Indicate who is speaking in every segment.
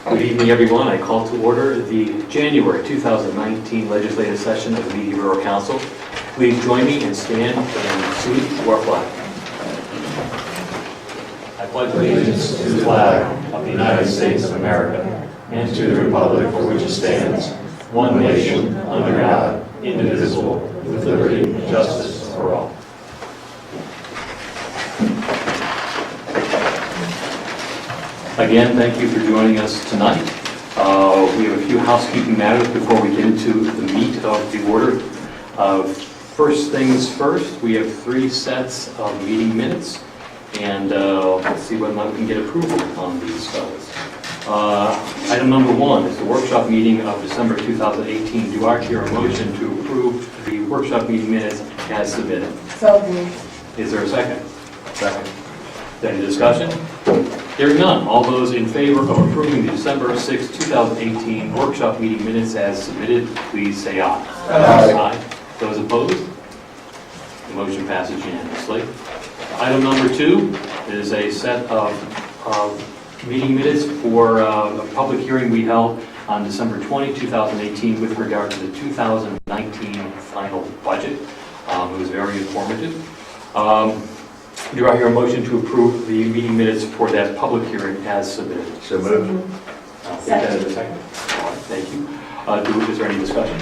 Speaker 1: Good evening, everyone. I call to order the January 2019 legislative session of the Media Borough Council. Please join me and stand and salute to our flag. I pledge allegiance to the flag of the United States of America and to the republic for which it stands, one nation, under God, indivisible, with liberty and justice for all. Again, thank you for joining us tonight. We have a few housekeeping matters before we get into the meat of the order. First things first, we have 3 sets of meeting minutes, and let's see whether or not we can get approval on these fellas. Item number 1 is the workshop meeting of December 2018. Do I hear a motion to approve the workshop meeting minutes as submitted?
Speaker 2: So moved.
Speaker 1: Is there a second? Second. Any discussion? Hearing none, all those in favor of approving the December 6, 2018 workshop meeting minutes as submitted, please say aye. Aye. Those opposed? The motion passes unanimously. Item number 2 is a set of meeting minutes for a public hearing we held on December 20, 2018 with regard to the 2019 final budget. It was very informative. Do I hear a motion to approve the meeting minutes for that public hearing as submitted?
Speaker 3: So moved.
Speaker 1: Second. All right, thank you. Is there any discussion?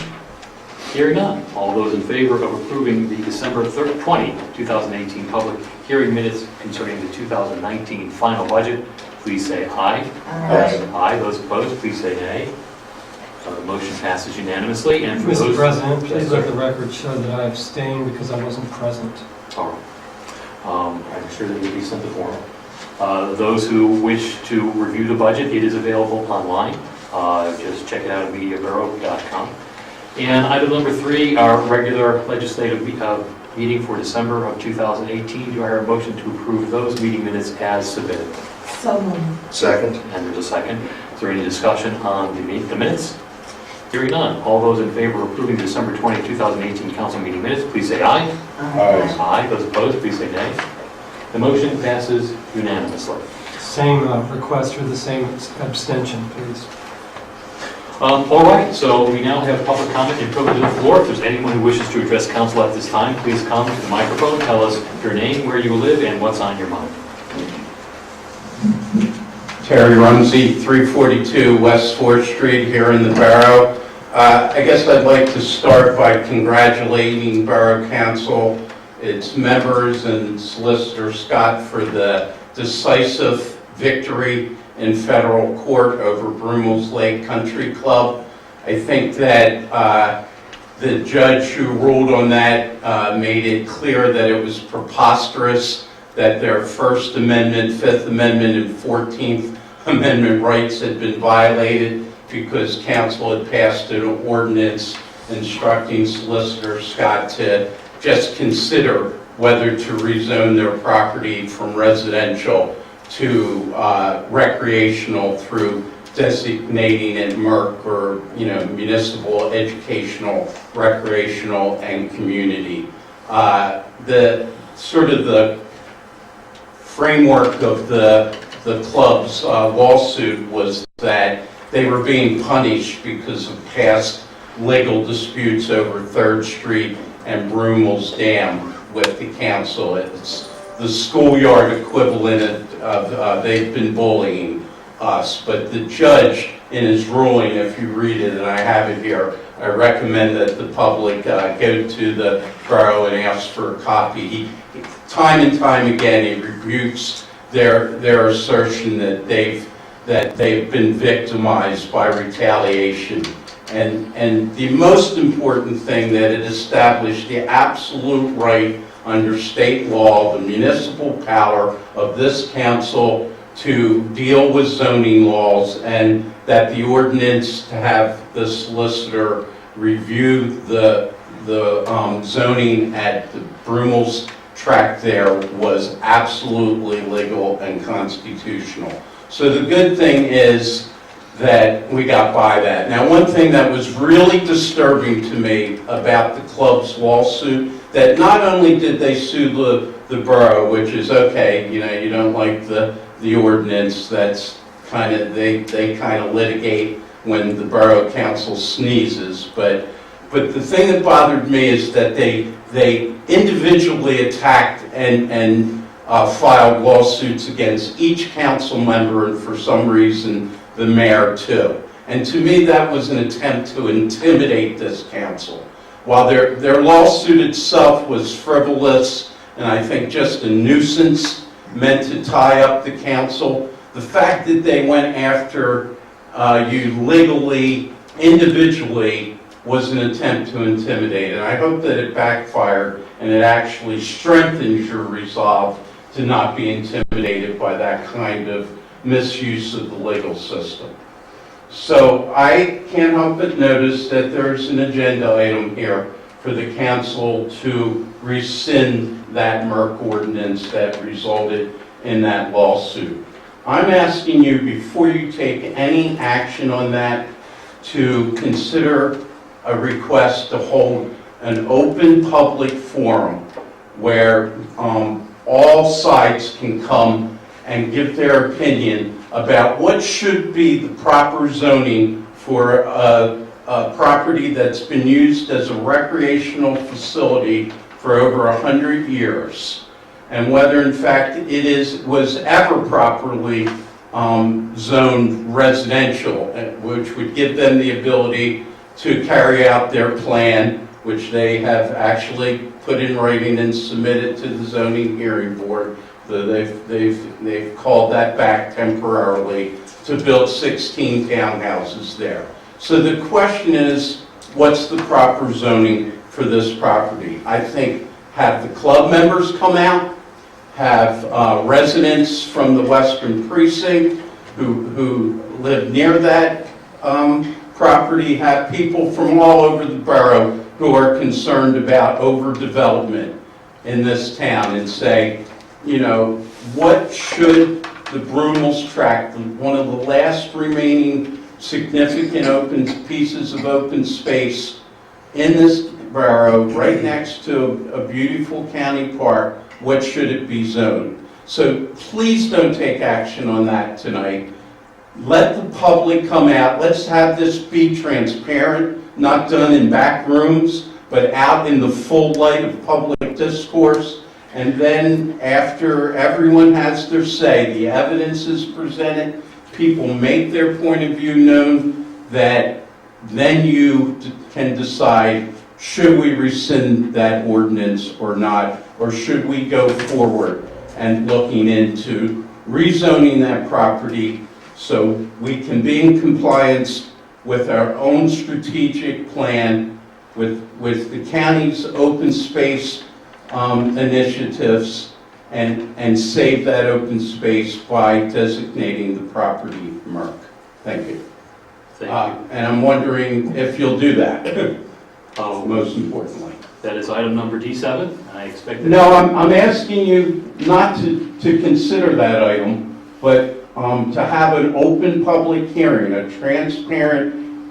Speaker 1: Hearing none. All those in favor of approving the December 20, 2018 public hearing minutes concerning the 2019 final budget, please say aye.
Speaker 2: Aye.
Speaker 1: Aye. Those opposed, please say nay. The motion passes unanimously. And for
Speaker 4: Mr.
Speaker 1: those,
Speaker 4: President, please
Speaker 1: yes,
Speaker 4: let
Speaker 1: sir.
Speaker 4: the record show that I abstained because I wasn't present.
Speaker 1: All right. I'm sure that will be sent to forum. Those who wish to review the budget, it is available online. Just check it out at mediaborough.com. And item number 3, our regular legislative meeting for December of 2018. Do I hear a motion to approve those meeting minutes as submitted?
Speaker 2: So moved.
Speaker 3: Second.
Speaker 1: And there's a second. Is there any discussion on the minutes? Hearing none. All those in favor of approving the December 20, 2018 council meeting minutes, please say aye.
Speaker 3: Aye.
Speaker 1: Aye. Those opposed, please say nay. The motion passes unanimously.
Speaker 4: Same request for the same abstention, please.
Speaker 1: All right, so we now have public comment and privilege of the floor. If there's anyone who wishes to address council at this time, please come to the microphone, tell us your name, where you live, and what's on your mind.
Speaker 5: Terry Rumsey, 342 West 4th Street here in the Borough. I guess I'd like to start by congratulating Borough Council, its members, and Solicitor Scott for the decisive victory in federal court over Brummel's Lake Country Club. I think that the judge who ruled on that made it clear that it was preposterous that their First Amendment, Fifth Amendment, and 14th Amendment rights had been violated because council had passed an ordinance instructing Solicitor Scott to just consider whether to rezone their property from residential to recreational through designating it MERC, or municipal, educational, recreational, and community. The framework of the club's lawsuit was that they were being punished because of past legal disputes over 3rd Street and Brummel's Dam with the council. It's the schoolyard equivalent of they've been bullying us. But the judge, in his ruling, if you read it, and I have it here, I recommend that the public go to the borough and ask for a copy. Time and time again, he rebukes their assertion that they've been victimized by retaliation. And the most important thing, that it established the absolute right under state law, the municipal power of this council to deal with zoning laws, and that the ordinance to have the solicitor review the zoning at the Brummel's tract there was absolutely legal and constitutional. So the good thing is that we got by that. Now, one thing that was really disturbing to me about the club's lawsuit, that not only did they sue the borough, which is okay, you don't like the ordinance, that's they kind of litigate when the Borough Council sneezes. But the thing that bothered me is that they individually attacked and filed lawsuits against each council member, and for some reason the mayor too. And to me, that was an attempt to intimidate this council. While their lawsuit itself was frivolous and I think just a nuisance meant to tie up the council, the fact that they went after you legally, individually, was an attempt to intimidate. And I hope that it backfired and it actually strengthens your resolve to not be intimidated by that kind of misuse of the legal system. So I can't help but notice that there's an agenda item here for the council to rescind that Merck ordinance that resulted in that lawsuit. I'm asking you, before you take any action on that, to consider a request to hold an open public forum where all sides can come and give their opinion about what should be the proper zoning for a property that's been used as a recreational facility for over 100 years, and whether in fact it was ever properly zoned residential, which would give them the ability to carry out their plan, which they have actually put in writing and submitted to the zoning hearing board. They've called that back temporarily to build 16 townhouses there. So the question is, what's the proper zoning for this property? I think have the club members come out, have residents from the Western Precinct who live near that property, have people from all over the borough who are concerned about overdevelopment in this town and say, you know, what should the Brumels tract, one of the last remaining significant pieces of open space in this borough, right next to a beautiful county park, what should it be zoned? So please don't take action on that tonight. Let the public come out. Let's have this be transparent, not done in back rooms, but out in the full light of public discourse. And then after everyone has their say, the evidence is presented, people make their point of view known, that then you can decide, should we rescind that ordinance or not, or should we go forward and looking into rezoning that property so we can be in compliance with our own strategic plan, with the county's open space initiatives, and save that open space by designating the property Merck. Thank you.
Speaker 1: Thank you.
Speaker 5: And I'm wondering if you'll do that, most importantly.
Speaker 1: That is item number D7, and I expect that...
Speaker 5: No, I'm asking you not to consider that item, but to have an open public hearing, a transparent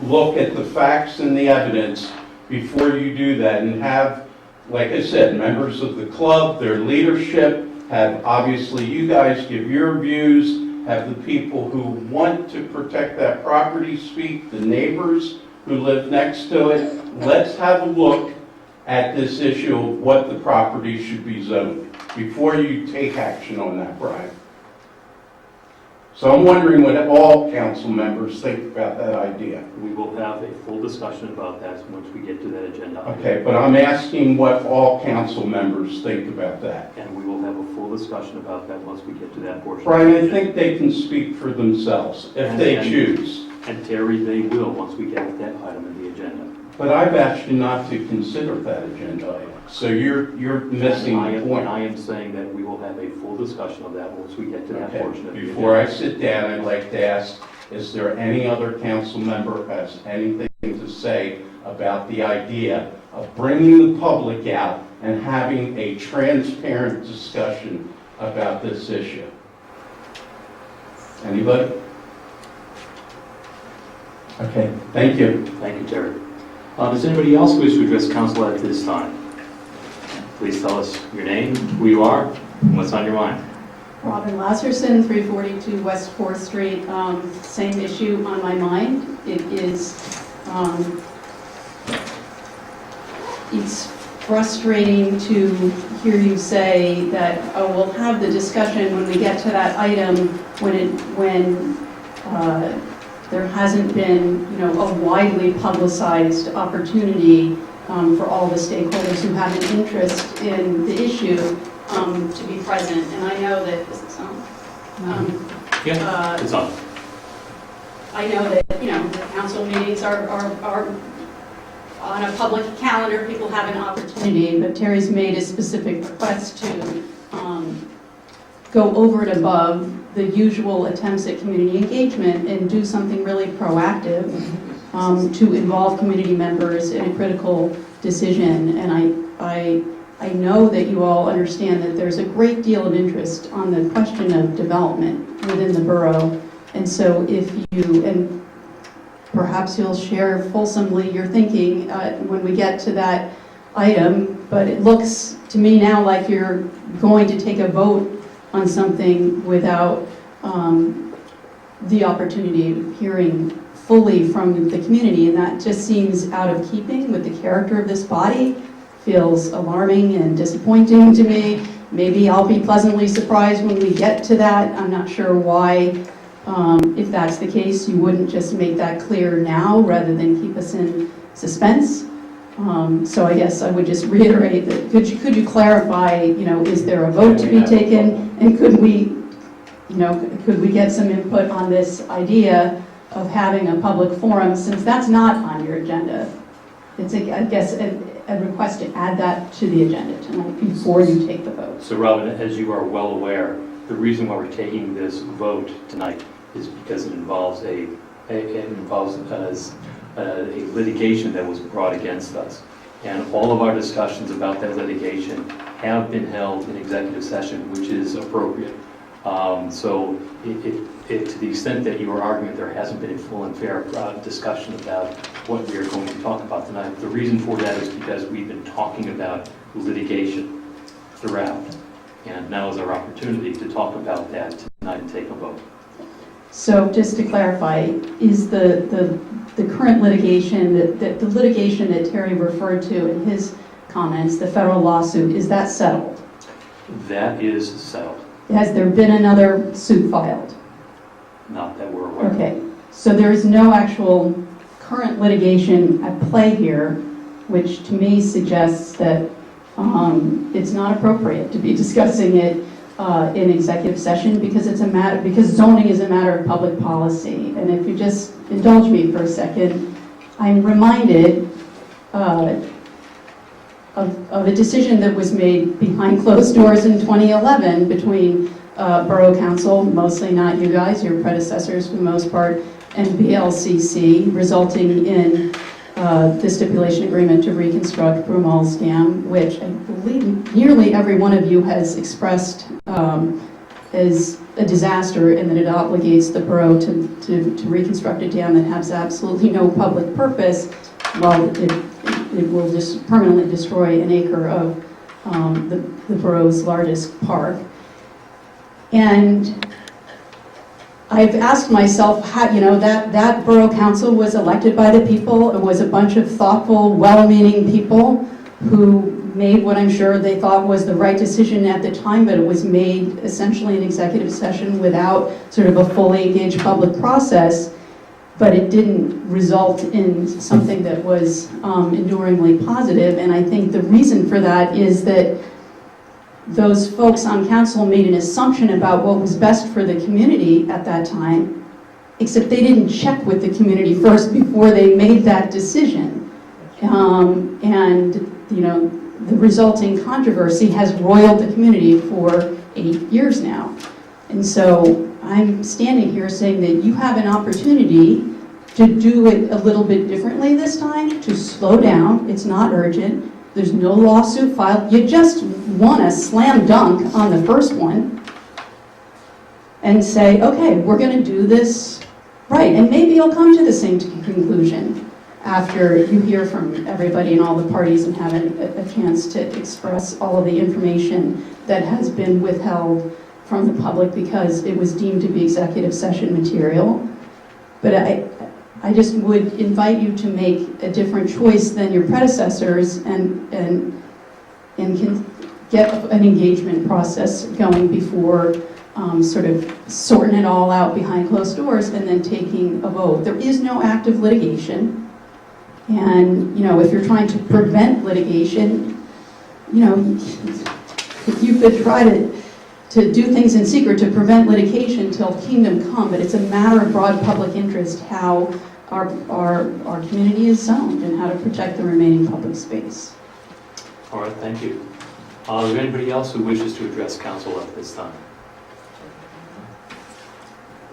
Speaker 5: look at the facts and the evidence before you do that, and have, like I said, members of the club, their leadership, have obviously you guys give your views, have the people who want to protect that property speak, the neighbors who live next to it. Let's have a look at this issue of what the property should be zoned before you take action on that, Brian. So I'm wondering what all council members think about that idea.
Speaker 1: We will have a full discussion about that once we get to that agenda item.
Speaker 5: Okay, but I'm asking what all council members think about that.
Speaker 1: And we will have a full discussion about that once we get to that portion.
Speaker 5: Brian, I think they can speak for themselves if they choose.
Speaker 1: And Terry, they will once we get that item in the agenda.
Speaker 5: But I've asked you not to consider that agenda item. So you're missing the point.
Speaker 1: I am saying that we will have a full discussion of that once we get to that portion of the agenda.
Speaker 5: Before I sit down, I'd like to ask, is there any other council member who has anything to say about the idea of bringing the public out and having a transparent discussion about this issue? Anybody? Okay, thank you.
Speaker 1: Thank you, Terry. Does anybody else wish to address council at this time? Please tell us your name, who you are, and what's on your mind.
Speaker 3: Robin Lasserson, 342 West 4th Street. Same issue on my mind. It is, it's frustrating to hear you say that, oh, we'll have the discussion when we get to that item when there hasn't been, a widely publicized opportunity for all the stakeholders who have an interest in the issue to be present. And I know that this is on.
Speaker 1: Yeah, it's on.
Speaker 3: I know that the council meetings are on a public calendar. People have an opportunity, but Terry's made a specific request to go over and above the usual attempts at community engagement and do something really proactive to involve community members in a critical decision. And I know that you all understand that there's a great deal of interest on the question of development within the borough. And so if you, and perhaps you'll share fulsomely your thinking when we get to that item, but it looks to me now like you're going to take a vote on something without the opportunity of hearing fully from the community, and that just seems out of keeping with the character of this body. Feels alarming and disappointing to me. Maybe I'll be pleasantly surprised when we get to that. I'm not sure why, if that's the case, you wouldn't just make that clear now rather than keep us in suspense. So I guess I would just reiterate that, could you clarify, is there a vote to be taken? And could we get some input on this idea of having a public forum, since that's not on your agenda? It's, I guess, a request to add that to the agenda tonight before you take the vote.
Speaker 1: So Robin, as you are well aware, the reason why we're taking this vote tonight is because it involves a litigation that was brought against us. And all of our discussions about that litigation have been held in executive session, which is appropriate. So to the extent that you are arguing there hasn't been a full and fair discussion about what we are going to talk about tonight, the reason for that is because we've been talking about litigation throughout. And now is our opportunity to talk about that tonight and take a vote.
Speaker 3: So just to clarify, is the current litigation, the litigation that Terry referred to in his comments, the federal lawsuit, is that settled?
Speaker 1: That is settled.
Speaker 3: Has there been another suit filed?
Speaker 1: Not that we're aware of.
Speaker 3: Okay, so there is no actual current litigation at play here, which to me suggests that it's not appropriate to be discussing it in executive session because because zoning is a matter of public policy. And if you just indulge me for a second, I'm reminded of a decision that was made behind closed doors in 2011 between Borough Council, mostly not you guys, your predecessors for the most part, and BLCC, resulting in the stipulation agreement to reconstruct Broomall's Dam, which I believe nearly every one of you has expressed as a disaster and that it obligates the borough to reconstruct a dam that has absolutely no public purpose, while it will just permanently destroy an acre of the borough's largest park. And I've asked myself, how, that borough council was elected by the people. It was a bunch of thoughtful, well-meaning people who made what I'm sure they thought was the right decision at the time, but it was made essentially in executive session without sort of a fully engaged public process. But it didn't result in something that was enduringly positive. And I think the reason for that is that those folks on council made an assumption about what was best for the community at that time, except they didn't check with the community first before they made that decision. And the resulting controversy has roiled the community for 8 years now. And so I'm standing here saying that you have an opportunity to do it a little bit differently this time, to slow down. It's not urgent. There's no lawsuit filed. You just want to slam dunk on the first one and say, okay, we're going to do this right. And maybe you'll come to the same conclusion after you hear from everybody and all the parties and have a chance to express all of the information that has been withheld from the public because it was deemed to be executive session material. But I just would invite you to make a different choice than your predecessors and can get an engagement process going before sort of sorting it all out behind closed doors and then taking a vote. There is no active litigation. And, if you're trying to prevent litigation, you could try to do things in secret to prevent litigation till kingdom come, but it's a matter of broad public interest how our community is zoned and how to protect the remaining public space.
Speaker 1: All right, thank you. Is there anybody else who wishes to address council at this time?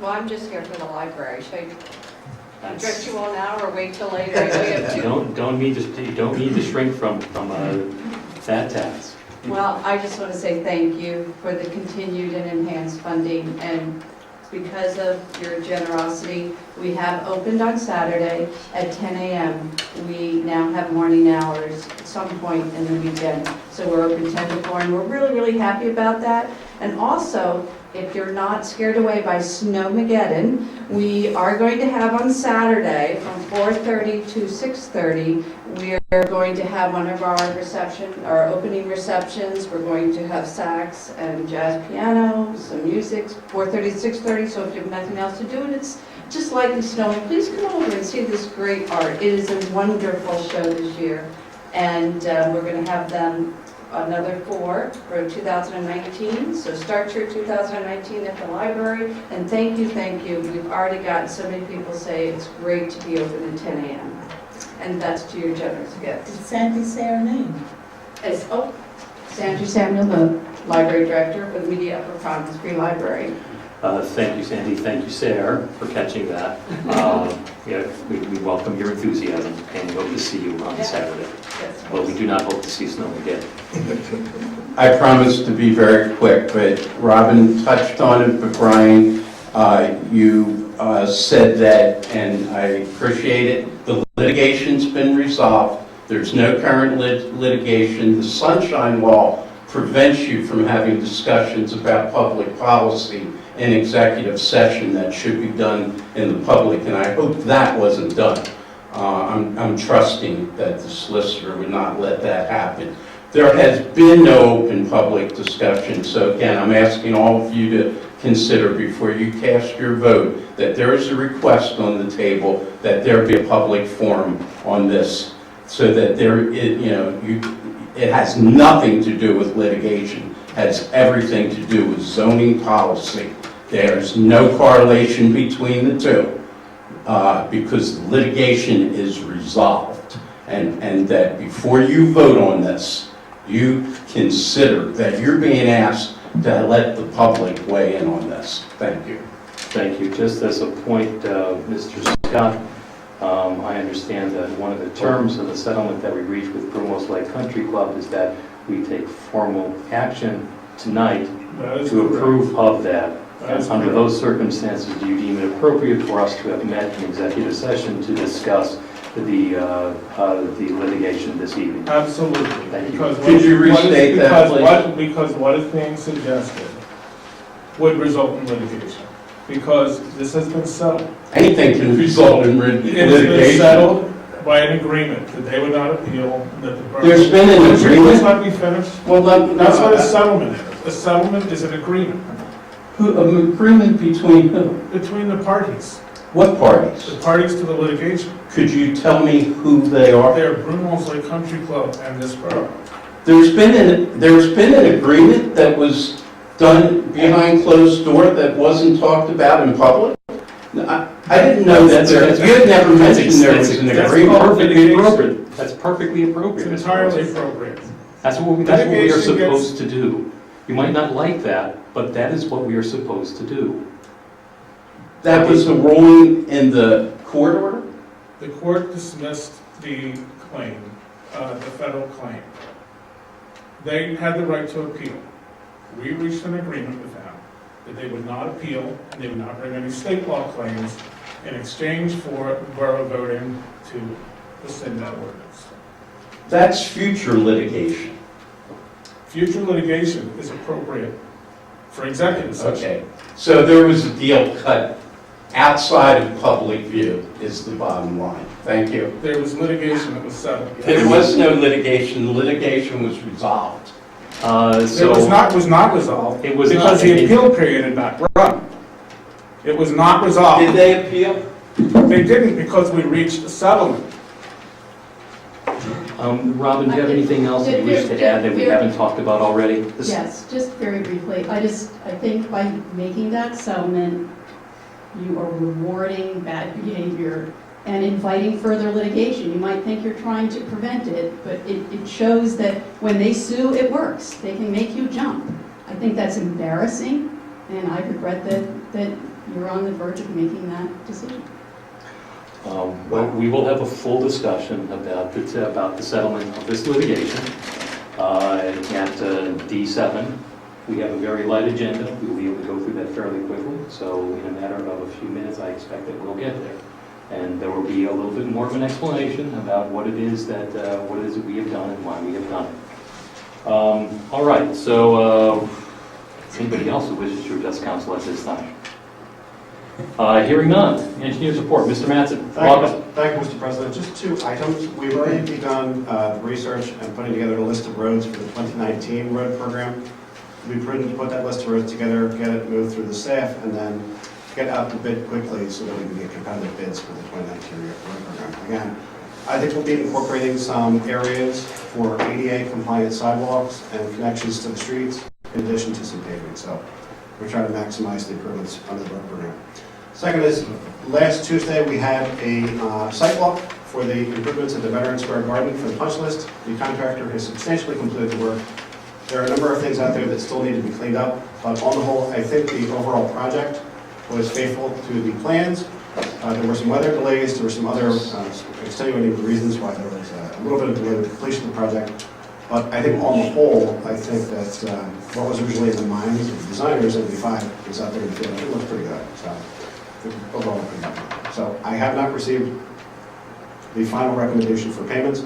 Speaker 2: Well, I'm just here for the library. Should I address you all now or wait till later? I know you have
Speaker 1: You
Speaker 2: two.
Speaker 1: don't need to shrink from that task.
Speaker 2: Well, I just want to say thank you for the continued and enhanced funding, and because of your generosity, we have opened on Saturday at 10 a.m. We now have morning hours at some point in the weekend, so we're open 10 to 4, and we're really, really happy about that. And also, if you're not scared away by Snowmageddon, we are going to have on Saturday from 4:30 to 6:30, we're going to have one of our opening receptions. We're going to have sax and jazz piano, some music, 4:30 to 6:30, so if you have nothing else to do and it's just lightly snowing, please come over and see this great art. It is a wonderful show this year, and we're going to have them another 4 for 2019. So start your 2019 at the library, and thank you. We've already gotten so many people say it's great to be open at 10 a.m. And that's to your generous gift.
Speaker 6: Did Sandy say her name?
Speaker 2: Sandy Samuel, the library director for the Media Upper Providence Free Library.
Speaker 1: Thank you, Sandy. Thank you, Sarah, for catching that. We welcome your enthusiasm and we hope to see you on Saturday.
Speaker 2: Yes.
Speaker 1: But we do not hope to see snow again.
Speaker 5: I promise to be very quick, but Robin touched on it, but Brian, you said that, and I appreciate it, the litigation's been resolved. There's no current litigation. The Sunshine Law prevents you from having discussions about public policy in executive session that should be done in the public, and I hope that wasn't done. I'm trusting that the solicitor would not let that happen. There has been no open public discussion, so again, I'm asking all of you to consider before you cast your vote that there is a request on the table that there be a public forum on this, so that it has nothing to do with litigation, it has everything to do with zoning policy. There's no correlation between the two because litigation is resolved, and that before you vote on this, you consider that you're being asked to let the public weigh in on this. Thank you.
Speaker 1: Thank you. Just as a point, Mr. Scott, I understand that one of the terms of the settlement that we reached with Brumos Lake Country Club is that we take formal action tonight to approve of that. And under those circumstances, do you deem it appropriate for us to have met in executive session to discuss the litigation this evening?
Speaker 7: Absolutely.
Speaker 1: Thank you.
Speaker 5: Could you restate that, please?
Speaker 7: Because what is being suggested would result in litigation. Because this has been settled.
Speaker 5: Anything can result in
Speaker 7: It has been
Speaker 5: litigation.
Speaker 7: settled by an agreement that they would not appeal, that the borough...
Speaker 5: There's been an
Speaker 7: Let's
Speaker 5: agreement?
Speaker 7: let me finish.
Speaker 5: Well,
Speaker 7: That's what a settlement is. A settlement is an agreement
Speaker 5: An agreement between who?
Speaker 7: between the parties.
Speaker 5: What parties?
Speaker 7: The parties to the litigation.
Speaker 5: Could you tell me who they are?
Speaker 7: They're Brumos Lake Country Club and this borough.
Speaker 5: There's been an agreement that was done behind closed door that wasn't talked about in public? I didn't know that you had never mentioned there was an
Speaker 7: That's
Speaker 5: agreement.
Speaker 7: called litigation.
Speaker 1: That's perfectly appropriate.
Speaker 7: It's
Speaker 1: Mr. President.
Speaker 7: entirely appropriate.
Speaker 1: That's what we are
Speaker 7: Litigation
Speaker 1: supposed to do. You might not like that, but that is what we are supposed to do.
Speaker 5: That was the ruling in the court order?
Speaker 7: The court dismissed the claim, the federal claim. They had the right to appeal. We reached an agreement with them that they would not appeal, and they would not bring any state law claims in exchange for the borough voting to rescind that ordinance.
Speaker 5: That's future litigation.
Speaker 7: Future litigation is appropriate for executive session.
Speaker 5: Okay, so there was a deal cut outside of public view, is the bottom line. Thank you.
Speaker 7: There was litigation that was settled.
Speaker 5: There was no litigation. Litigation was resolved.
Speaker 7: It was not resolved.
Speaker 1: It was
Speaker 7: because
Speaker 1: not.
Speaker 7: the appeal period had not run. It was not resolved.
Speaker 5: Did they appeal?
Speaker 7: They didn't because we reached a settlement.
Speaker 1: Robin, do you have anything else that you wish to add that we haven't talked about already?
Speaker 3: Yes, just very briefly. I think by making that settlement, you are rewarding bad behavior and inviting further litigation. You might think you're trying to prevent it, but it shows that when they sue, it works. They can make you jump. I think that's embarrassing, and I regret that you're on the verge of making that decision.
Speaker 1: Well, we will have a full discussion about the settlement of this litigation at D7. We have a very light agenda. We will be able to go through that fairly quickly. So in a matter of a few minutes, I expect that we'll get there. And there will be a little bit more of an explanation about what it is that we have done and why we have done it. All right, so anybody else who wishes to address council at this time? Hearing none. Engineers report. Mr. Mattson.
Speaker 6: Thank you, Mr. President. Just 2 items. We've already begun the research and putting together a list of roads for the 2019 road program. We put that list of roads together, get it moved through the staff, and then get out the bid quickly so that we can get competitive bids for the 2019 road program. Again, I think we'll be incorporating some areas for ADA compliant sidewalks and connections to the streets in addition to some paving. So we're trying to maximize the improvements under the road program. Second is, last Tuesday we had a site walk for the improvements at the Veterans Square Garden for the punch list. The contractor has substantially completed the work. There are a number of things out there that still need to be cleaned up, but on the whole, I think the overall project was faithful to the plans. There were some weather delays, there were some other extenuating reasons why there was a little bit of delay with completion of the project. But I think on the whole, I think that what was originally in the minds of the designers of the 5 is out there in the field. It looks pretty good. So overall, pretty good. So I have not received the final recommendation for payments.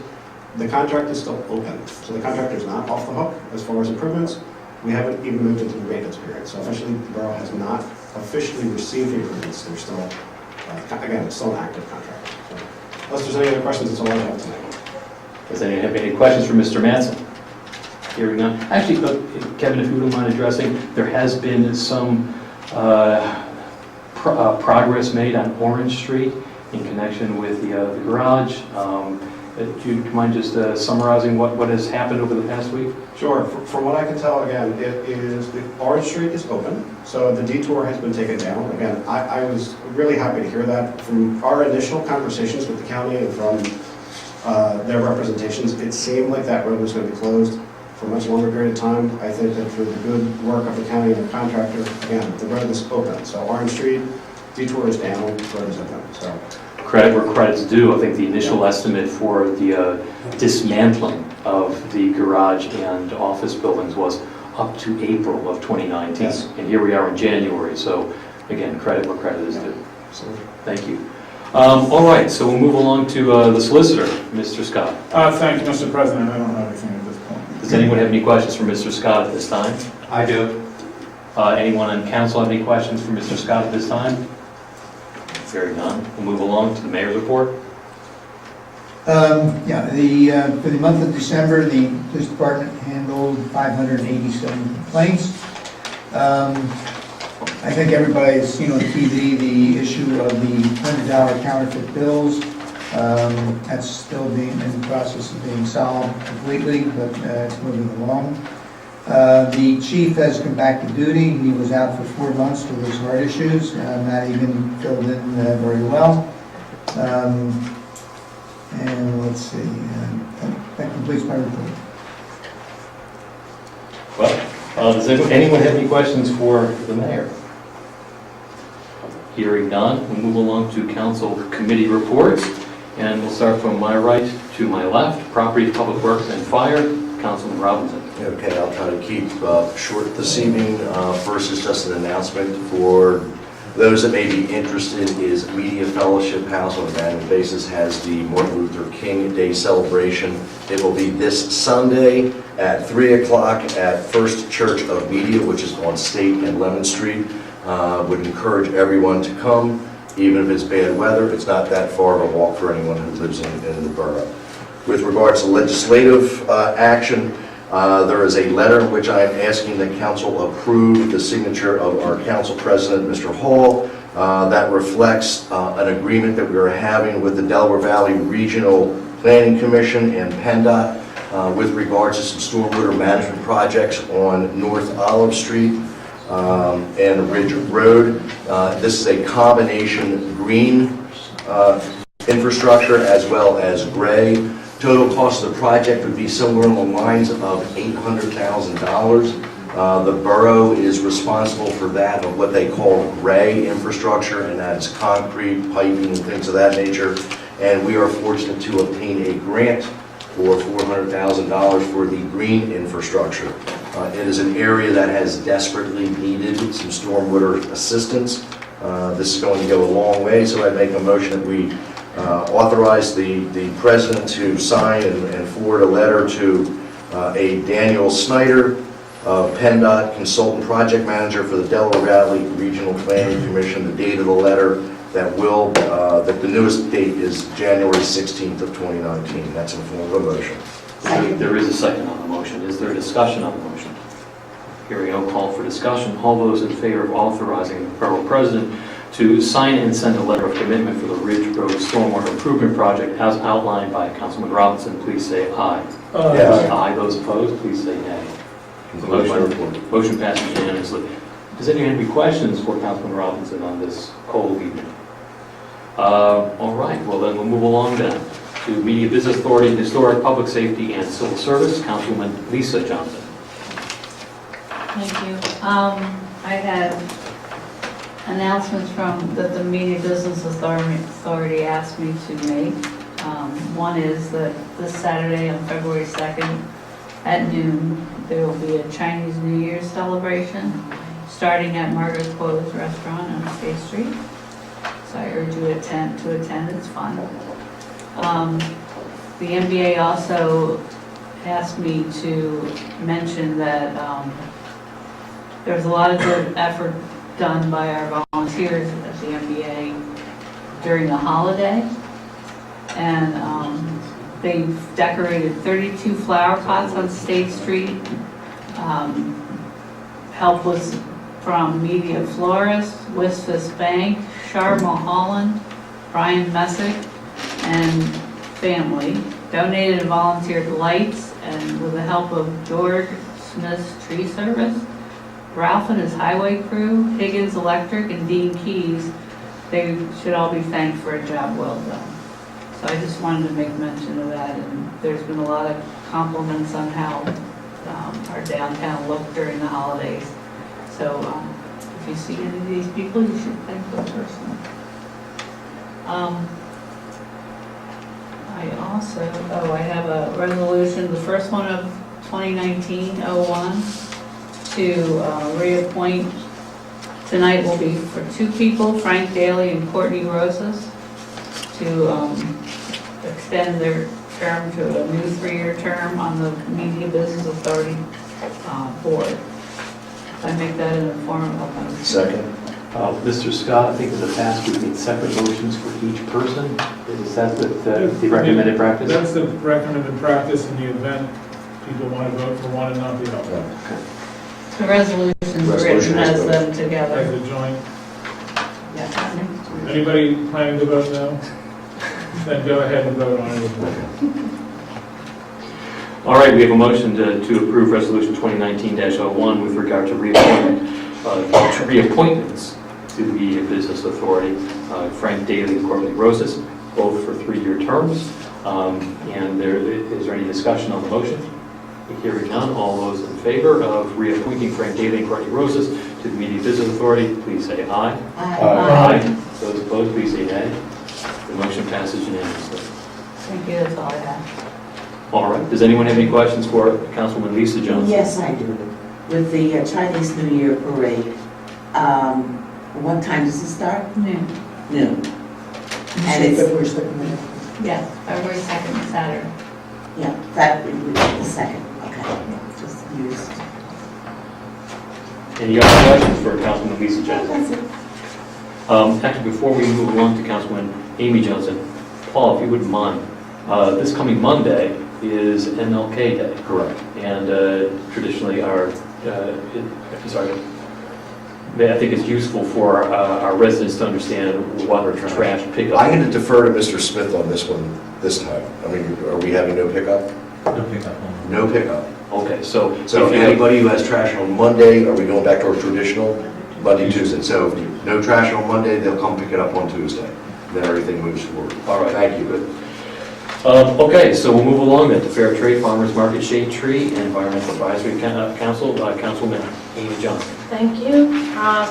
Speaker 6: The contract is still open, so the contractor is not off the hook as far as improvements. We haven't even moved into the maintenance period. So officially, the borough has not officially received the improvements. They're still, again, it's still an active contract. So, unless there's any other questions, that's all I have tonight.
Speaker 1: Does anyone have any questions for Mr. Mattson? Hearing none. Actually, Kevin, if you wouldn't mind addressing, there has been some progress made on Orange Street in connection with the garage. Do you mind just summarizing what has happened over the past week?
Speaker 6: Sure. From what I can tell, again, it is the Orange Street is open, so the detour has been taken down. Again, I was really happy to hear that. From our initial conversations with the county and from their representations, it seemed like that road was going to be closed for a much longer period of time. I think that through the good work of the county and the contractor, again, the road is open. So Orange Street, detour is down, road is open. So
Speaker 1: Credit where credit's due. I think the initial estimate for the dismantling of the garage and office buildings was up to April of 2019.
Speaker 6: Yes.
Speaker 1: And here we are in January. So again, credit where credit is due.
Speaker 6: so
Speaker 1: Thank you. All right, so we'll move along to the solicitor, Mr. Scott.
Speaker 7: Thank you, Mr. President. I don't have anything at this point.
Speaker 1: Does anyone have any questions for Mr. Scott at this time?
Speaker 5: I do.
Speaker 1: Anyone on council have any questions for Mr. Scott at this time? Hearing none, we'll move along to the mayor's report.
Speaker 8: For the month of December, the police department handled 587 complaints. I think everybody has seen on TV the issue of the $100 counterfeit bills. That's still in the process of being solved completely, but it's moving along. The chief has come back to duty. He was out for 4 months with his heart issues. Not even filled in very well. And let's see, that completes my report.
Speaker 1: Well, does anyone have any questions for the mayor? Hearing none, we'll move along to council committee reports. And we'll start from my right to my left. Property, Public Works, and Fire, Councilman Robinson.
Speaker 9: Okay, I'll try to keep short this evening. First is just an announcement for Those that may be interested is Media Fellowship House on an annual basis has the Martin Luther King Day celebration. It will be this Sunday at 3 o'clock at First Church of Media, which is on State and Lemon Street. Would encourage everyone to come, even if it's bad weather. It's not that far of a walk for anyone who lives in the borough. With regards to legislative action, there is a letter in which I am asking the council approve the signature of our council president, Mr. Hall, that reflects an agreement that we are having with the Delaware Valley Regional Planning Commission and PennDOT with regards to some stormwater management projects on North Olive Street and Ridge Road. This is a combination green infrastructure as well as gray. Total cost of the project would be somewhere along the lines of $800,000. The borough is responsible for that of what they call gray infrastructure, and that's concrete, piping, and things of that nature. And we are fortunate to obtain a grant for $400,000 for the green infrastructure. It is an area that has desperately needed some stormwater assistance. This is going to go a long way, so I make a motion that we authorize the president to sign and forward a letter to a Daniel Snyder, PennDOT Consultant Project Manager for the Delaware Valley Regional Planning Commission. The date of the letter that the newest date is January 16th of 2019. That's in the form of a motion.
Speaker 1: There is a second on the motion. Is there a discussion on the motion? Hearing no call for discussion. All those in favor of authorizing the borough president to sign and send a letter of commitment for the Ridge Road Stormwater Improvement Project as outlined by Councilman Robinson, please say aye.
Speaker 9: Yes.
Speaker 1: Aye. Those opposed, please say nay. The motion passes unanimously. Does anyone have any questions for Councilman Robinson on this cold evening? All right, well then we'll move along then to Media Business Authority, Historic, Public Safety, and Civil Service. Councilwoman Lisa Johnson.
Speaker 10: Thank you. I have announcements that the Media Business Authority asked me to make. One is that this Saturday on February 2nd at noon, there will be a Chinese New Year's celebration starting at Margaret Quo's restaurant on State Street. So I urge you to attend, it's fun. The NBA also asked me to mention that there's a lot of good effort done by our volunteers at the NBA during the holiday. And they've decorated 32 flower pots on State Street. Help was from Media Florist, Wisfis Bank, Char Mulholland, Brian Messick, and family. Donated and volunteered lights, and with the help of George Smith's Tree Service, Ralph and his highway crew, Higgins Electric, and Dean Keys, they should all be thanked for a job well done. So I just wanted to make mention of that, and there's been a lot of compliments on how our downtown looked during the holidays. So if you see any of these people, you should thank them personally. I have a resolution, the first one of 2019-01, to reappoint. Tonight will be for two people, Frank Daly and Courtney Rosas, to extend their term to a new 3-year term on the Media Business Authority board. I make that in the form of a motion.
Speaker 9: Second.
Speaker 1: Mr. Scott, I think in the past we've made separate motions for each person. Is that the recommended practice?
Speaker 7: That's the recommended practice in the event people want to vote for one and not the other.
Speaker 10: The resolution's written as them
Speaker 7: As
Speaker 10: together.
Speaker 7: a joint.
Speaker 10: Yeah.
Speaker 7: Anybody planning to vote no? Then go ahead and vote on it.
Speaker 1: All right, we have a motion to approve Resolution 2019-01 with regard to reappointments to the Media Business Authority. Frank Daly and Courtney Rosas, both for 3-year terms. And is there any discussion on the motion? Hearing none, all those in favor of reappointing Frank Daly and Courtney Rosas to the Media Business Authority, please say aye.
Speaker 10: Aye.
Speaker 1: Those opposed, please say nay. The motion passes unanimously.
Speaker 10: Thank you, that's all I have.
Speaker 1: All right, does anyone have any questions for Councilwoman Lisa Johnson?
Speaker 11: Yes, I do. With the Chinese New Year parade, What time does it start?
Speaker 10: Noon.
Speaker 11: Noon.
Speaker 8: You
Speaker 11: And
Speaker 8: say
Speaker 11: it's,
Speaker 8: February 2nd,
Speaker 10: Yes, February 2nd, Saturday.
Speaker 11: yeah, February the 2nd, okay. Just use.
Speaker 1: Any other questions for Councilman Lisa Johnson?
Speaker 11: That's it.
Speaker 1: Actually, before we move along to Councilwoman Amy Johnson, Paul, if you wouldn't mind, this coming Monday is MLK Day.
Speaker 9: Correct.
Speaker 1: And traditionally I think it's useful for our residents to understand what trash pickup.
Speaker 9: I'm going to defer to Mr. Smith on this one this time. I mean, are we having no pickup?
Speaker 12: No pickup.
Speaker 9: No pickup.
Speaker 1: Okay, so
Speaker 9: So
Speaker 1: if you-
Speaker 9: anybody who has trash on Monday, are we going back to our traditional Monday, Tuesday? So if no trash on Monday, they'll come pick it up on Tuesday. Then everything moves forward.
Speaker 1: All right.
Speaker 9: Thank you.
Speaker 1: Good. Okay, so we'll move along then to Fair Trade Farmers Market Shade Tree and Environmental Advisory Council. Councilwoman Amy Johnson.
Speaker 13: Thank you.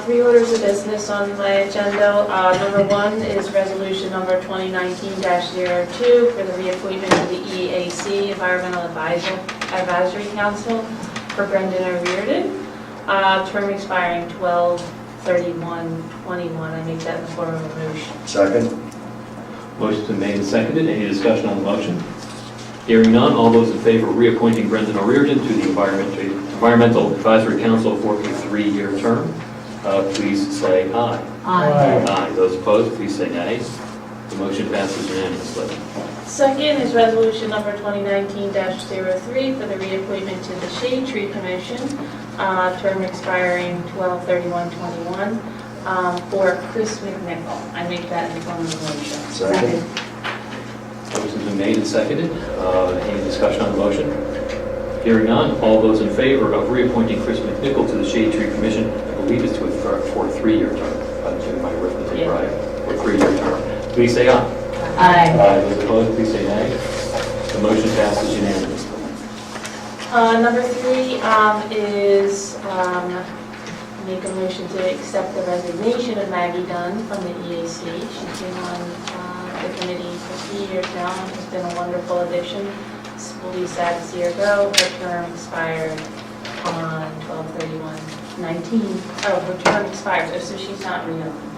Speaker 13: 3 orders of business on my agenda. Number 1 is resolution number 2019-02 for the reappointment of the EAC, Environmental Advisory Council, for Brendan O'Riordan. Term expiring 12/31/21. I make that in the form of a motion.
Speaker 9: Second?
Speaker 1: Motion's been made and seconded. Any discussion on the motion? Hearing none, all those in favor of reappointing Brendan O'Riordan to the Environmental Advisory Council for a 3-year term, please say aye.
Speaker 10: Aye.
Speaker 1: Aye. Those opposed, please say nay. The motion passes unanimously.
Speaker 13: Second is resolution number 2019-03 for the reappointment to the Shade Tree Commission, term expiring 12/31/21, for Chris McNichol. I make that in the form of a motion.
Speaker 9: Second?
Speaker 1: Motion's been made and seconded. Any discussion on the motion? Hearing none, all those in favor of reappointing Chris McNichol to the Shade Tree Commission, I believe it's for a 3-year term, if I'm doing my arithmetic
Speaker 10: Yeah.
Speaker 1: right, for a 3-year term, please say aye.
Speaker 10: Aye.
Speaker 1: Those opposed, please say nay. The motion passes unanimously.
Speaker 13: Number 3 is make a motion to accept the resignation of Maggie Dunn from the EAC. She's been on the committee for 3 years now and has been a wonderful addition. We'll be sad to see her go. Her term expired on 12/31/19. Oh, her term expired, so she's not reelected.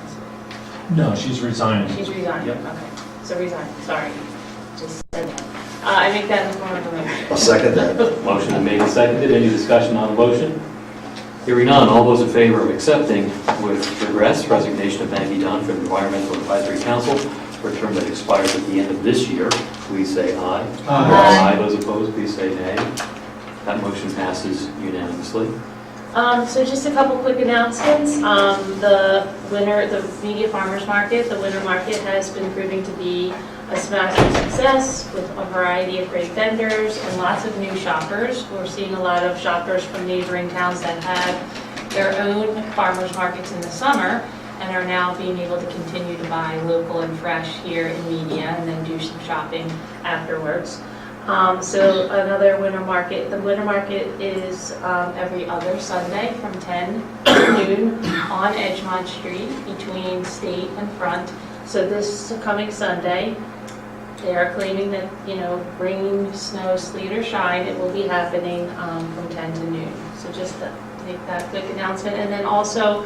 Speaker 12: No, she's resigning.
Speaker 13: She's resigning,
Speaker 1: Yep.
Speaker 13: okay. So resigning, sorry. Just said that. I make that in the form of a motion.
Speaker 9: I'll second that.
Speaker 1: Motion is made and seconded. Any discussion on the motion? Hearing none, all those in favor of accepting with regret resignation of Maggie Dunn from the Environmental Advisory Council for a term that expires at the end of this year, please say aye.
Speaker 10: Aye.
Speaker 1: Those opposed, please say nay. That motion passes unanimously.
Speaker 13: So just a couple quick announcements. The Media Farmers Market, the winter market has been proving to be a massive success with a variety of great vendors and lots of new shoppers. We're seeing a lot of shoppers from neighboring towns that have their own farmers markets in the summer and are now being able to continue to buy local and fresh here in Media and then do some shopping afterwards. So another winter market, the winter market is every other Sunday from 10 to noon on Edgemont Street between State and Front. So this coming Sunday, they are claiming that, rain, snow, sleet, or shine, it will be happening from 10 to noon. So just to make that quick announcement. And then also,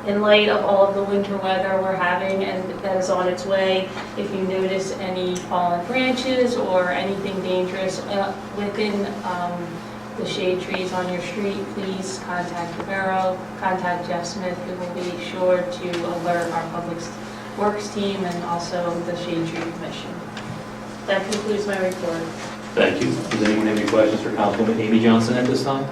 Speaker 13: in light of all of the winter weather we're having and that is on its way, if you notice any fallen branches or anything dangerous within the shade trees on your street, please contact the Borough, contact Jeff Smith, who will be sure to alert our Public Works team and also the Shade Tree Commission. That concludes my report.
Speaker 1: Thank you. Does anyone have any questions for Councilwoman Amy Johnson at this time?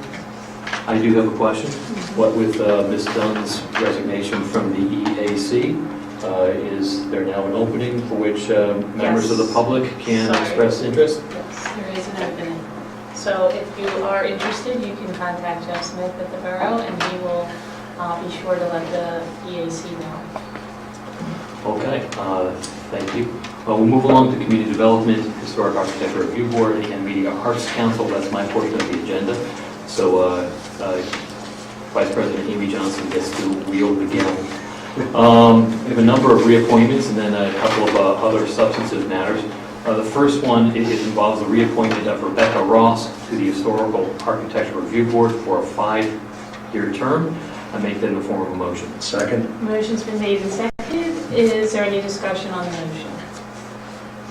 Speaker 1: I do have a question. What with Ms. Dunn's resignation from the EAC, is there now an opening for which members of the public can
Speaker 13: Sorry.
Speaker 1: express interest?
Speaker 13: Yes, there is an opening. So if you are interested, you can contact Jeff Smith at the Borough and he will be sure to let the EAC know.
Speaker 1: Okay, thank you. We'll move along to Community Development, Historic Architecture Review Board, and Media Arts Council. That's my portion of the agenda. So Vice President Amy Johnson gets to wield the gavel. We have a number of reappointments and then a couple of other substantive matters. The first one it involves the reappointment of Rebecca Ross to the Historical Architecture Review Board for a 5-year term. I make that in the form of a motion.
Speaker 9: Second?
Speaker 13: Motion's been made and seconded. Is there any discussion on the motion?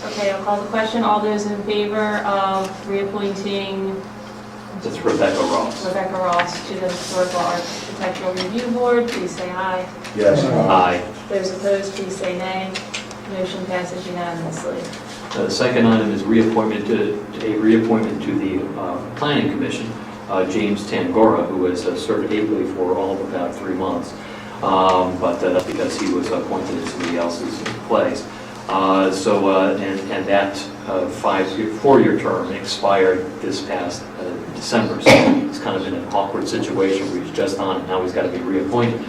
Speaker 13: Okay, I'll call the question. All those in favor of reappointing
Speaker 1: That's Rebecca Ross.
Speaker 13: Rebecca Ross to the Historical Architectural Review Board, please say aye.
Speaker 9: Yes.
Speaker 1: Aye.
Speaker 13: Those opposed, please say nay. Motion passes unanimously.
Speaker 1: The second item is reappointment to the Planning Commission, James Tangora, who has served ably for all of about 3 months, but that's because he was appointed in somebody else's place. And that 4-year term expired this past December, so he's kind of in an awkward situation where he's just on and now he's got to be reappointed.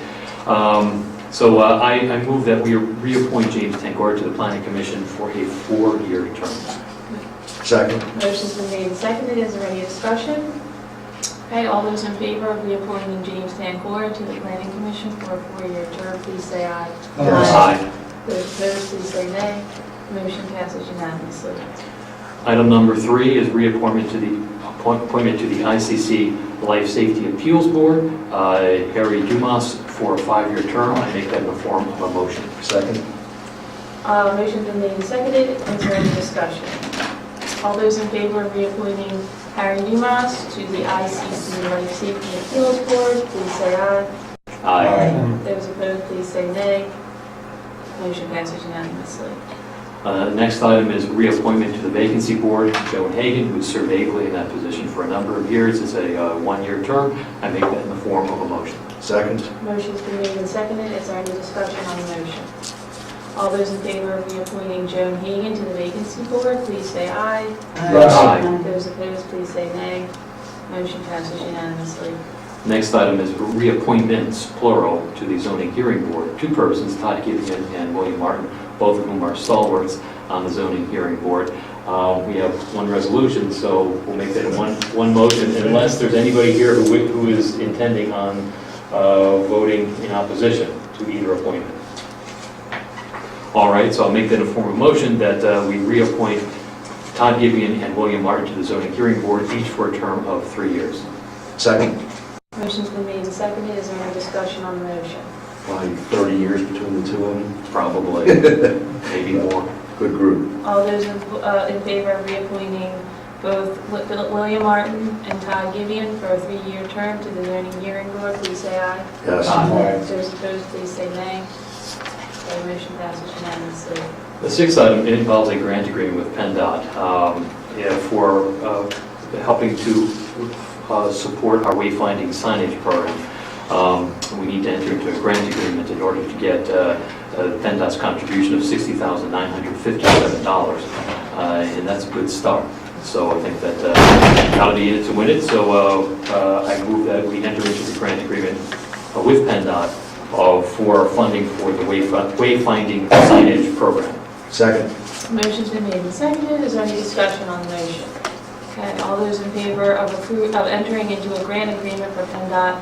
Speaker 1: I move that we reappoint James Tangora to the Planning Commission for a 4-year term.
Speaker 9: Second?
Speaker 13: Motion's been made and seconded. Is there any discussion? Okay, all those in favor of reappointing James Tangora to the Planning Commission for a 4-year term, please say aye.
Speaker 9: Yes.
Speaker 1: Aye.
Speaker 13: Those opposed, please say nay. Motion passes unanimously.
Speaker 1: Item number 3 is reappointment to the appointment to the ICC Life Safety Appeals Board, Harry Dumas, for a 5-year term. I make that in the form of a motion.
Speaker 9: Second?
Speaker 13: Motion's been made and seconded. Is there any discussion? All those in favor of reappointing Harry Dumas to the ICC Life Safety Appeals Board, please say aye.
Speaker 1: Aye.
Speaker 13: Those opposed, please say nay. Motion passes unanimously.
Speaker 1: Next item is reappointment to the Vacancy Board, Joan Hagan, who served ably in that position for a number of years. It's a 1-year term. I make that in the form of a motion.
Speaker 9: Second?
Speaker 13: Motion's been made and seconded. Is there any discussion on the motion? All those in favor of reappointing Joan Hagan to the Vacancy Board, please say aye.
Speaker 1: Aye.
Speaker 13: Those opposed, please say nay. Motion passes unanimously.
Speaker 1: Next item is reappointments, plural, to the Zoning Hearing Board. 2 persons, Todd Gideon and William Martin, both of whom are stalwarts on the Zoning Hearing Board. We have 1 resolution, so we'll make that in one motion, unless there's anybody here who is intending on voting in opposition to either appointment. All right, so I'll make that in a form of motion that we reappoint Todd Gideon and William Martin to the Zoning Hearing Board, each for a term of 3 years.
Speaker 9: Second?
Speaker 13: Motion's been made and seconded. Is there any discussion on the motion?
Speaker 9: Probably 30 years between the 2 of them.
Speaker 1: Probably, maybe more.
Speaker 9: Good group.
Speaker 13: All those in favor of reappointing both William Martin and Todd Gideon for a 3-year term to the Zoning Hearing Board, please say aye.
Speaker 9: Yes.
Speaker 13: Those opposed, please say nay. The motion passes unanimously.
Speaker 1: The 6th item involves a grant agreement with PennDOT for helping to support our wayfinding signage program. We need to enter into a grant agreement in order to get PennDOT's contribution of $60,957, and that's a good start. So I think that got to be in it to win it. So I move that we enter into the grant agreement with PennDOT for funding for the wayfinding signage program.
Speaker 9: Second?
Speaker 13: Motion's been made and seconded. Is there any discussion on the motion? Okay, all those in favor of entering into a grant agreement for PennDOT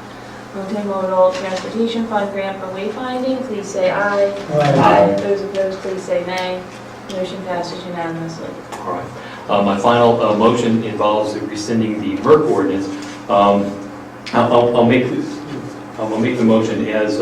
Speaker 13: Multimodal Transportation Fund grant for wayfinding, please say aye.
Speaker 1: Aye.
Speaker 13: Those opposed, please say nay. Motion passes unanimously.
Speaker 1: All right. My final motion involves rescinding the MERC ordinance. I'll make the motion as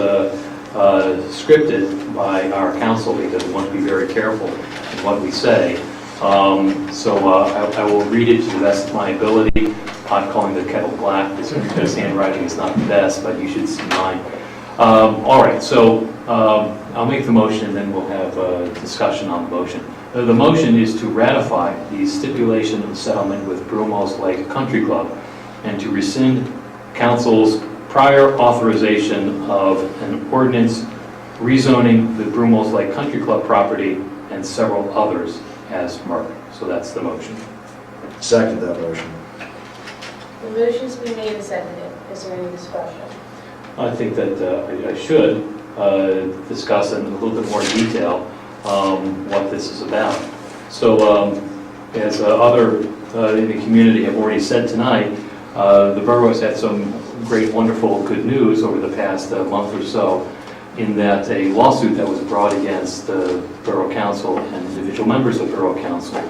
Speaker 1: scripted by our council because we want to be very careful in what we say. I will read it to the best of my ability. I'm calling the kettle black because handwriting is not the best, but you should see mine. All right, so I'll make the motion and then we'll have a discussion on the motion. The motion is to ratify the stipulation of settlement with Brumos Lake Country Club and to rescind council's prior authorization of an ordinance rezoning the Brumos Lake Country Club property and several others as MERC. So that's the motion.
Speaker 9: Second that motion.
Speaker 13: The motion's been made and seconded. Is there any discussion?
Speaker 1: I think that I should discuss in a little bit more detail what this is about. So as other in the community have already said tonight, the borough has had some great, wonderful, good news over the past month or so in that a lawsuit that was brought against the Borough Council and individual members of Borough Council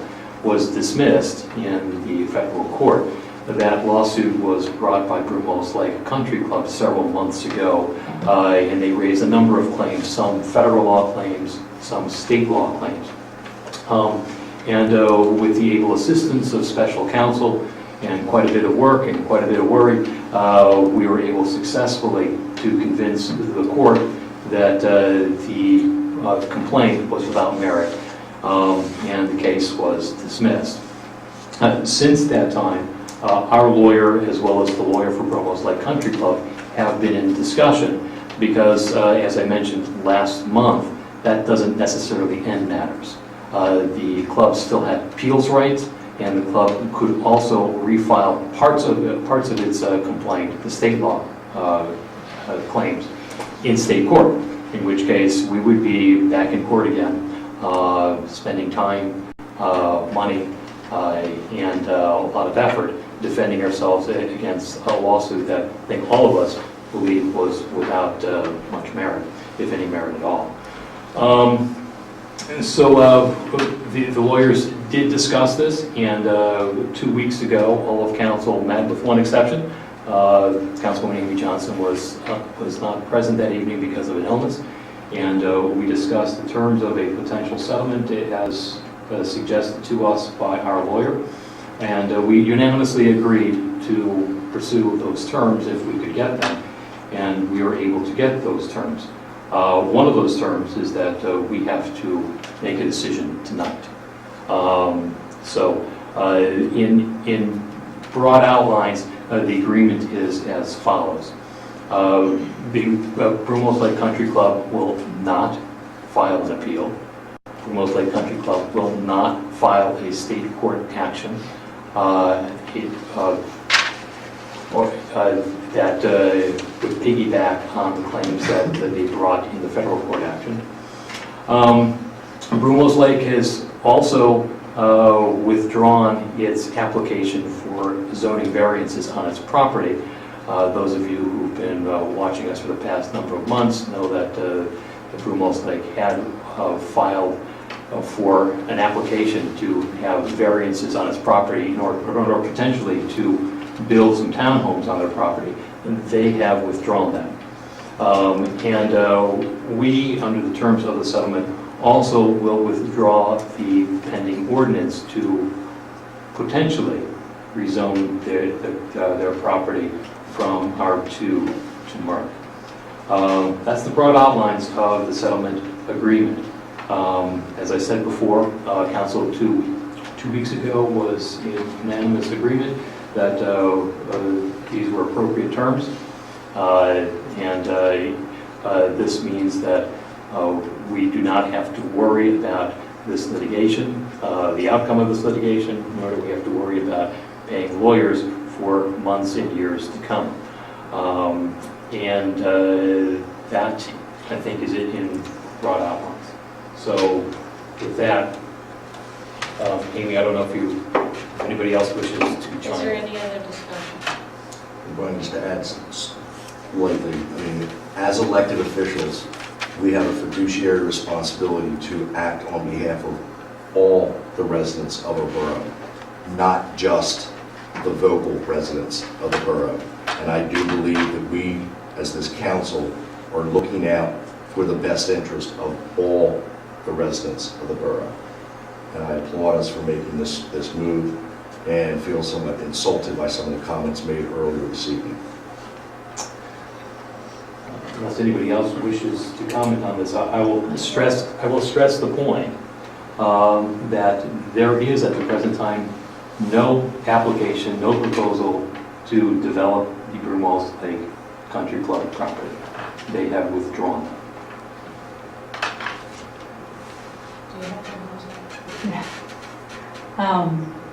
Speaker 1: was dismissed in the federal court. that lawsuit was brought by Brumos Lake Country Club several months ago, and they raised a number of claims, some federal law claims, some state law claims. With the able assistance of special counsel and quite a bit of work and quite a bit of worry, we were able successfully to convince the court that the complaint was without merit, and the case was dismissed. Since that time, our lawyer, as well as the lawyer for Brumos Lake Country Club, have been in discussion because, as I mentioned last month, that doesn't necessarily end matters. The club still had appeals rights, and the club could also refile parts of its complaint, the state law claims, in state court, in which case we would be back in court again, spending time, money, and a lot of effort defending ourselves against a lawsuit that I think all of us believe was without much merit, if any merit at all. The lawyers did discuss this, and 2 weeks ago, all of council met, with one exception. Councilwoman Amy Johnson was not present that evening because of an illness, and we discussed the terms of a potential settlement as suggested to us by our lawyer, and we unanimously agreed to pursue those terms if we could get them, and we were able to get those terms. One of those terms is that we have to make a decision tonight. In broad outlines, the agreement is as follows. The Brumos Lake Country Club will not file an appeal. Brumos Lake Country Club will not file a state court action that would piggyback on the claims that they brought in the federal court action. Brumos Lake has also withdrawn its application for zoning variances on its property. Those of you who've been watching us for the past number of months know that the Brumos Lake had filed for an application to have variances on its property in order potentially to build some townhomes on their property, and they have withdrawn that. We, under the terms of the settlement, also will withdraw the pending ordinance to potentially rezone their property from R2 to Mark. That's the broad outlines of the settlement agreement. As I said before, Council two weeks ago was in unanimous agreement that these were appropriate terms, this means that we do not have to worry about this litigation, the outcome of this litigation, nor do we have to worry about paying lawyers for months and years to come. That, I think, is it in broad outlines. So with that, Amy, I don't know if anybody else wishes to chime in.
Speaker 13: Is there any other discussion?
Speaker 9: I'm going just to add slightly. I mean, as elected officials, we have a fiduciary responsibility to act on behalf of all the residents of a borough, not just the vocal residents of the borough. And I do believe that we, as this council, are looking out for the best interest of all the residents of the borough. And I applaud us for making this move and feel somewhat insulted by some of the comments made earlier this evening.
Speaker 1: Unless anybody else wishes to comment on this, I will stress the point that there is at the present time no application, no proposal to develop the Brumos Lake Country Club property. They have withdrawn.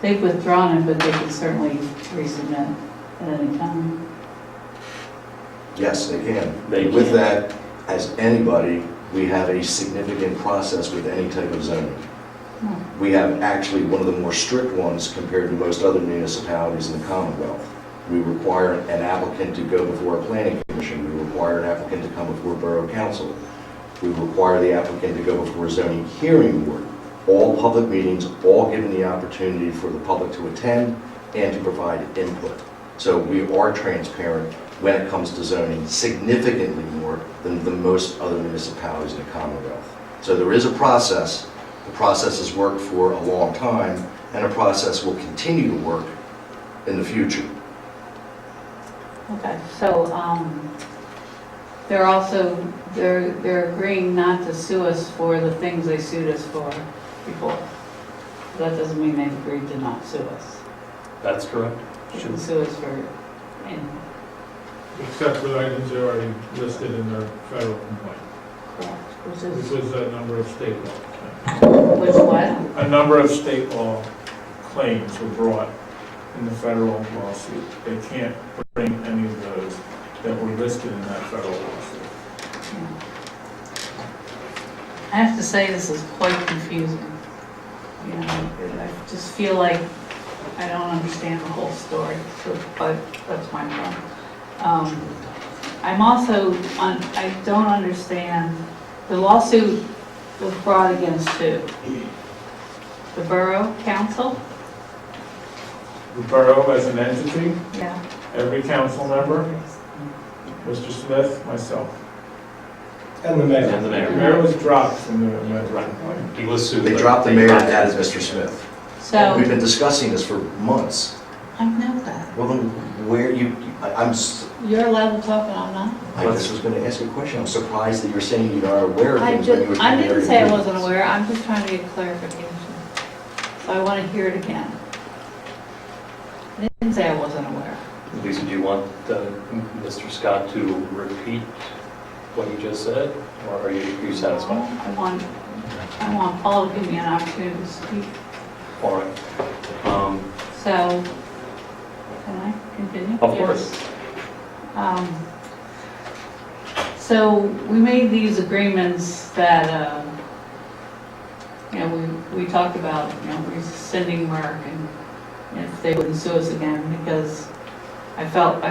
Speaker 10: They've withdrawn it, but they can certainly resubmit at any time.
Speaker 9: Yes, they can.
Speaker 1: They
Speaker 9: With
Speaker 1: can.
Speaker 9: that, as anybody, we have a significant process with any type of zoning. We have actually one of the more strict ones compared to most other municipalities in the Commonwealth. We require an applicant to go before a planning commission. We require an applicant to come before borough council. We require the applicant to go before a zoning hearing board. All public meetings, all given the opportunity for the public to attend and to provide input. So we are transparent when it comes to zoning, significantly more than the most other municipalities in the Commonwealth. So there is a process. The process has worked for a long time, and a process will continue to work in the future.
Speaker 10: Okay, so, they're agreeing not to sue us for the things they sued us for before. That doesn't mean they've agreed to not sue us.
Speaker 1: That's correct.
Speaker 10: They can sue us for anything.
Speaker 7: Except for the items that are already listed in their federal complaint,
Speaker 10: Correct.
Speaker 7: which was a number of state law claims.
Speaker 10: Which what?
Speaker 7: A number of state law claims were brought in the federal lawsuit. They can't bring any of those that were listed in that federal lawsuit.
Speaker 10: I have to say, this is quite confusing. You know, I just feel like I don't understand the whole story, so, but that's my problem. I'm also, I don't understand, the lawsuit was brought against who? The Borough Council?
Speaker 7: The borough as an entity,
Speaker 10: Yeah.
Speaker 7: every council member, Mr. Smith, myself.
Speaker 4: And the mayor.
Speaker 1: And the
Speaker 7: The
Speaker 1: mayor.
Speaker 7: mayor was dropped from the mayor's
Speaker 1: Right.
Speaker 7: complaint.
Speaker 1: He was sued.
Speaker 9: They
Speaker 1: but
Speaker 9: dropped the
Speaker 1: they
Speaker 9: mayor and
Speaker 1: got
Speaker 9: added
Speaker 1: Mr.
Speaker 9: Mr. Smith.
Speaker 10: So,
Speaker 9: We've been discussing this for months.
Speaker 10: I know that.
Speaker 9: Well, then, where you,
Speaker 10: You're allowed to talk and I'm not.
Speaker 9: I just was going to ask you a question. I'm surprised that you're saying you are aware of
Speaker 10: I
Speaker 9: things when you were
Speaker 10: just, I
Speaker 9: telling
Speaker 10: didn't say I
Speaker 9: everybody.
Speaker 10: wasn't aware, I'm just trying to get clarification. So I want to hear it again. I didn't say I wasn't aware.
Speaker 1: Lisa, do you want Mr. Scott to repeat what you just said, or are you satisfied?
Speaker 10: I want Paul to give me an opportunity to speak.
Speaker 1: All right.
Speaker 10: So, can I continue?
Speaker 1: Of course.
Speaker 10: So we made these agreements that, you know, we talked about, you know, rescinding Merck and if they wouldn't sue us again, because I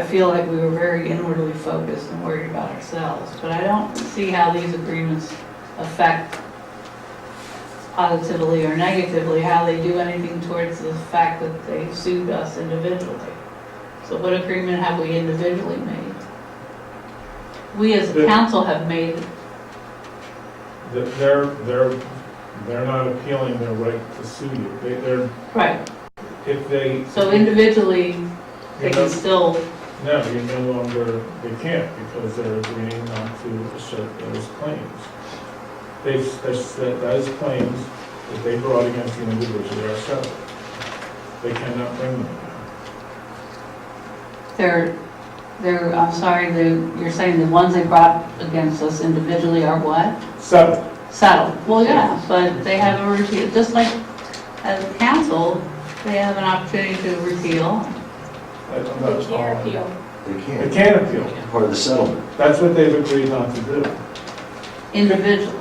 Speaker 10: feel like we were very inwardly focused and worried about ourselves. But I don't see how these agreements affect positively or negatively, how they do anything towards the fact that they sued us individually. So what agreement have we individually made? We as a council have made.
Speaker 7: They're not appealing their right to sue you. They're,
Speaker 10: Right.
Speaker 7: if they.
Speaker 10: So individually, they
Speaker 7: You
Speaker 10: can
Speaker 7: know,
Speaker 10: still,
Speaker 7: No, you no longer, they can't because they're agreeing not to assert those claims. Those claims that they brought against the individual are settled. They cannot bring them now.
Speaker 10: I'm sorry, you're saying the ones they brought against us individually are what?
Speaker 7: Settled.
Speaker 10: Settled. Well, yeah, but they have a repeal, just like as a council, they have an opportunity to repeal.
Speaker 7: I'm not
Speaker 3: They can't
Speaker 7: following.
Speaker 3: appeal.
Speaker 9: They
Speaker 7: They
Speaker 9: can't.
Speaker 7: can't appeal.
Speaker 9: Part of the settlement.
Speaker 7: That's what they've agreed not to do.
Speaker 10: Individually.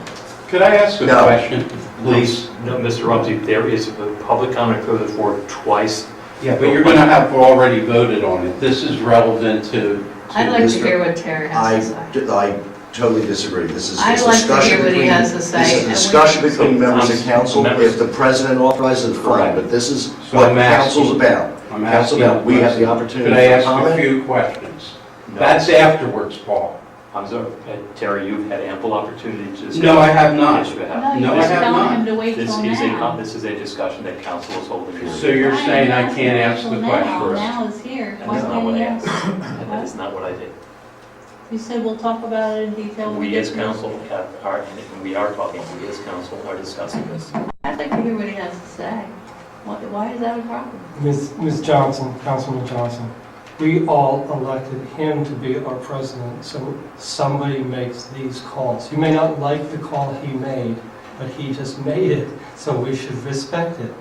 Speaker 5: Could I ask a
Speaker 9: No.
Speaker 5: question, please?
Speaker 1: No, Mr. Rumsey, there is a public comment coded for twice.
Speaker 5: Yeah, but you're going to have already voted on it. This is relevant to.
Speaker 10: I'd like to
Speaker 9: Mr.
Speaker 10: hear what Terry has to say.
Speaker 9: I totally disagree. This is
Speaker 10: I'd
Speaker 9: a
Speaker 10: like to
Speaker 9: discussion
Speaker 10: hear what he
Speaker 9: between,
Speaker 10: has to
Speaker 9: this
Speaker 10: say.
Speaker 9: is a
Speaker 10: and we-
Speaker 9: discussion between members of council.
Speaker 1: Members.
Speaker 9: If the president authorizes it, fine,
Speaker 5: Correct.
Speaker 9: but this is
Speaker 5: So
Speaker 9: what
Speaker 5: I'm asking-
Speaker 9: council's about.
Speaker 5: I'm
Speaker 9: Council
Speaker 5: asking.
Speaker 9: about, we have the
Speaker 5: Could
Speaker 9: opportunity
Speaker 5: I
Speaker 9: for
Speaker 5: ask a
Speaker 9: comment.
Speaker 5: few questions?
Speaker 1: No.
Speaker 5: That's afterwards, Paul.
Speaker 1: I'm sorry, Terry, you've had ample opportunity to discuss.
Speaker 5: No, I have not.
Speaker 1: Yes, you have.
Speaker 10: No,
Speaker 5: No,
Speaker 10: you're
Speaker 5: I
Speaker 10: just
Speaker 5: have
Speaker 10: telling
Speaker 5: not.
Speaker 10: him to wait
Speaker 1: This
Speaker 10: till
Speaker 1: is
Speaker 10: now.
Speaker 1: this is a discussion that council is holding.
Speaker 5: So you're saying I can't ask the question?
Speaker 10: Now is here. Why
Speaker 1: That's not
Speaker 10: can't
Speaker 1: what I
Speaker 10: you
Speaker 1: asked.
Speaker 10: ask?
Speaker 1: That is not what I did.
Speaker 10: You said we'll talk about it in detail. when
Speaker 1: We
Speaker 10: get
Speaker 1: as
Speaker 10: to-
Speaker 1: council are, and we are talking, we as council are discussing this.
Speaker 10: I'd like to hear what he has to say. Why is that a problem?
Speaker 4: Ms. Johnson, Councilman Johnson, we all elected him to be our president, so somebody makes these calls. You may not like the call he made, but he just made it, so we should respect it.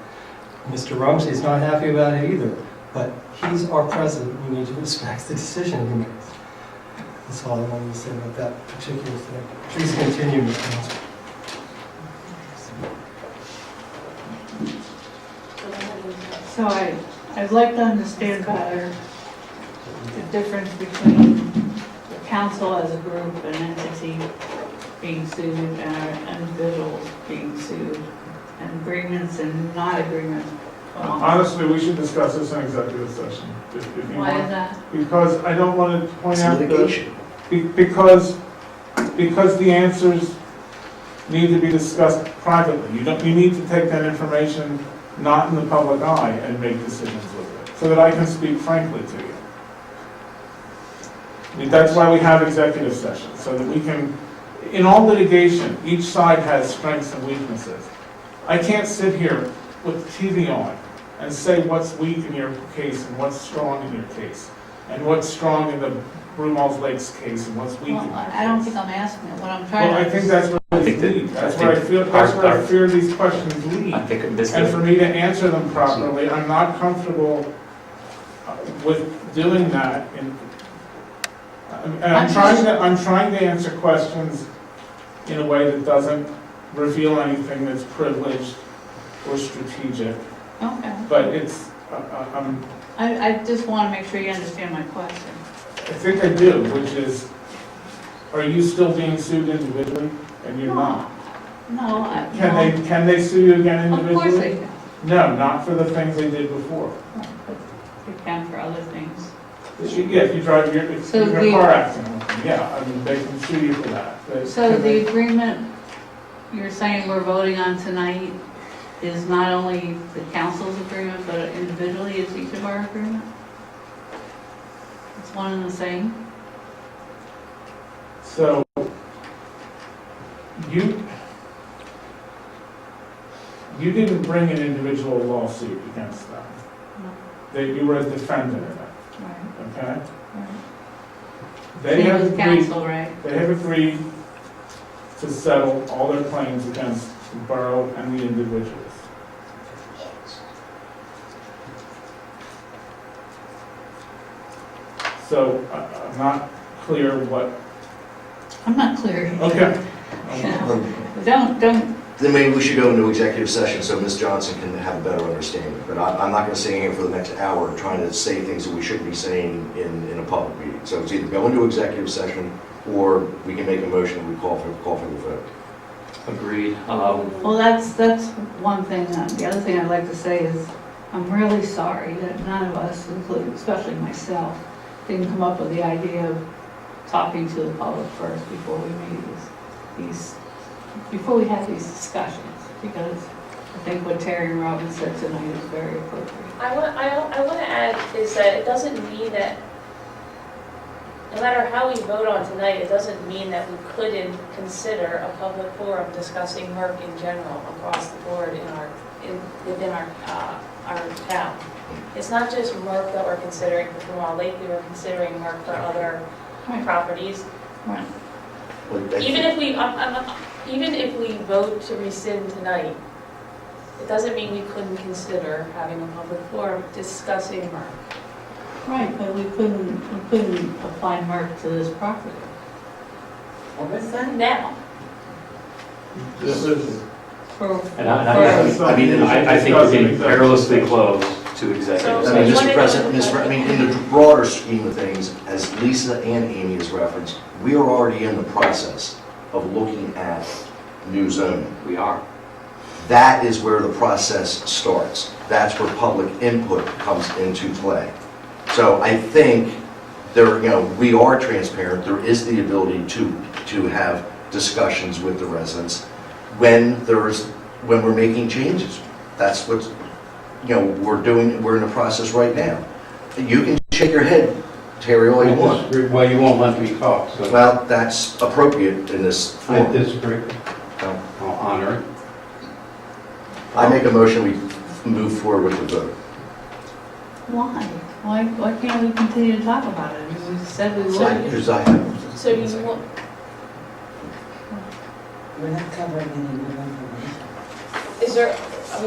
Speaker 4: Mr. Rumsey's not happy about it either, but he's our president, we need to respect the decision he makes. That's all I wanted to say about that particular thing. Please continue, Mr. Johnson.
Speaker 10: So I'd like to understand better the difference between the council as a group, an entity being sued, and individuals being sued, and agreements and not agreements
Speaker 7: Honestly, we should discuss this in executive session, if you
Speaker 10: Why is
Speaker 7: want.
Speaker 10: that?
Speaker 7: Because I don't want to point
Speaker 9: It's
Speaker 7: out
Speaker 9: litigation.
Speaker 7: because the answers need to be discussed privately. You need to take that information not in the public eye and make decisions with it, so that I can speak frankly to you. I mean, that's why we have executive sessions, so that we can, in all litigation, each side has strengths and weaknesses. I can't sit here with the TV on and say what's weak in your case and what's strong in your case, and what's strong in the Broomall's Lakes case and what's weak in your
Speaker 10: Well,
Speaker 7: case.
Speaker 10: I don't think I'm asking it. What I'm trying
Speaker 7: Well,
Speaker 10: to.
Speaker 7: I think that's where
Speaker 1: I
Speaker 7: these
Speaker 1: think that-
Speaker 7: lead.
Speaker 1: I
Speaker 7: That's
Speaker 1: think
Speaker 7: where I
Speaker 1: our-
Speaker 7: fear these questions lead.
Speaker 1: I think this
Speaker 7: And for me to answer them properly, I'm not comfortable with doing that. And I'm trying to answer questions in a way that doesn't reveal anything that's privileged or strategic.
Speaker 10: Okay.
Speaker 7: But it's,
Speaker 10: I just want to make sure you understand my question.
Speaker 7: I think I do, which is, are you still being sued individually? And you're not.
Speaker 10: No, I.
Speaker 7: Can they sue you again
Speaker 10: Of
Speaker 7: individually?
Speaker 10: course they can.
Speaker 7: No, not for the things they did before.
Speaker 10: They can for other things.
Speaker 7: Yeah, if you drive your, if
Speaker 10: So
Speaker 7: you're in
Speaker 10: the-
Speaker 7: a car accident, with them, yeah, I mean, they can sue you for that. But
Speaker 10: So
Speaker 7: can they-
Speaker 10: the agreement you're saying we're voting on tonight is not only the council's agreement, but individually it's each of our agreement? It's one and the same?
Speaker 7: So, you didn't bring an individual lawsuit against them.
Speaker 10: No.
Speaker 7: That you were a defendant in it,
Speaker 10: Right,
Speaker 7: okay?
Speaker 10: right.
Speaker 7: They
Speaker 10: Same
Speaker 7: have
Speaker 10: with
Speaker 7: agreed,
Speaker 10: council, right?
Speaker 7: they have agreed to settle all their claims against the borough and the individuals. So, I'm not clear what,
Speaker 10: I'm not clear.
Speaker 7: okay.
Speaker 10: Don't,
Speaker 9: Then maybe we should go into executive session so Ms. Johnson can have a better understanding. But I'm not going to sit here for the next hour trying to say things that we shouldn't be saying in a public meeting. So it's either go into executive session or we can make a motion and we call for the vote.
Speaker 1: Agreed.
Speaker 10: well, that's one thing. The other thing I'd like to say is, I'm really sorry that none of us, including, especially myself, didn't come up with the idea of talking to the public first before we made before we had these discussions, because I think what Terry and Robin said tonight is very appropriate.
Speaker 13: I want to add is that it doesn't mean that, no matter how we vote on tonight, it doesn't mean that we couldn't consider a public forum discussing Merck in general across the board within our town. It's not just Merck that we're considering for Broomall Lake, we were considering Merck for other
Speaker 10: Right.
Speaker 13: properties.
Speaker 10: Right.
Speaker 13: Even if we vote to rescind tonight, it doesn't mean we couldn't consider having a public forum discussing Merck.
Speaker 10: Right, but we couldn't apply Merck to this property.
Speaker 13: Now,
Speaker 7: This is,
Speaker 10: For,
Speaker 1: I think we're getting perilously close to executive
Speaker 13: So-
Speaker 9: I mean,
Speaker 1: session.
Speaker 9: Mr. President, in the broader scheme of things, as Lisa and Amy has referenced, we are already in the process of looking at new zoning.
Speaker 1: We are.
Speaker 9: That is where the process starts. That's where public input comes into play. So I think we are transparent. There is the ability to have discussions with the residents when we're making changes. That's what we're doing. We're in the process right now. You can shake your head, Terry, all you want.
Speaker 5: Well, you won't let me talk, so
Speaker 9: Well, that's appropriate in this
Speaker 5: I
Speaker 9: form.
Speaker 5: disagree. I'll honor it.
Speaker 9: I make a motion, we move forward with the vote.
Speaker 10: why? Why can't we continue to talk about it? We said we would.
Speaker 9: Because I have,
Speaker 13: so you want,
Speaker 11: We're not covering any new information.
Speaker 13: is there,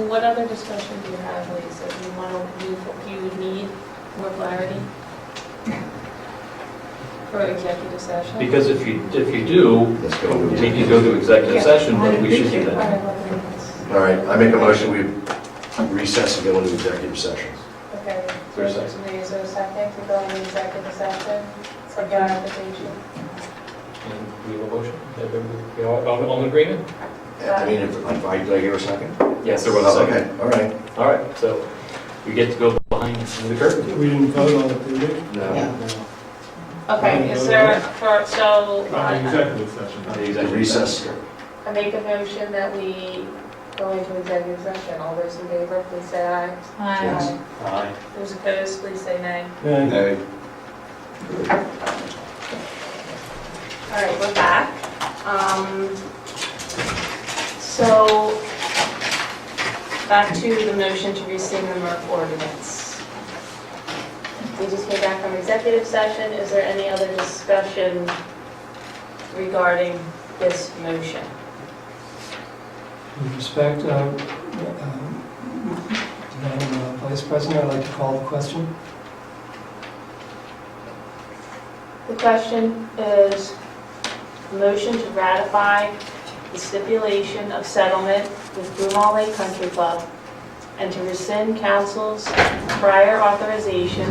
Speaker 13: what other discussion do you have, Lisa? Do you need more clarity for executive session?
Speaker 1: Because if you do,
Speaker 9: let's go
Speaker 1: we
Speaker 9: into
Speaker 1: need to go to executive
Speaker 13: Yeah.
Speaker 1: session, but we should do
Speaker 13: All
Speaker 1: that.
Speaker 13: right, well, then it's-
Speaker 9: All right, I make a motion, we recess and go into executive session.
Speaker 13: Okay,
Speaker 1: For a second.
Speaker 13: is there a second to go into execuve session for clarification?
Speaker 1: And we have a motion? We all in agreement?
Speaker 9: I mean, if I, do I hear a second?
Speaker 1: Yes, there was a second.
Speaker 9: Okay, all right.
Speaker 1: All right, so we get to go behind the curtain.
Speaker 4: We didn't vote on it, did we?
Speaker 9: No.
Speaker 13: Okay, is there, so,
Speaker 7: Executive session.
Speaker 1: The
Speaker 9: The
Speaker 1: executive
Speaker 9: recess.
Speaker 1: session.
Speaker 13: I make a motion that we go into executive session. All those in favor, please say aye.
Speaker 9: Yes.
Speaker 1: Aye.
Speaker 13: Those opposed, please say nay.
Speaker 4: Yeah.
Speaker 13: All right, we're back. So, back to the motion to rescind the MERC ordinance. We just came back from executive session. Is there any other discussion regarding this motion?
Speaker 4: With respect, Madam Vice President, I'd like to call the question.
Speaker 13: The question is motion to ratify the stipulation of settlement with Broomall Lake Country Club and to rescind council's prior authorization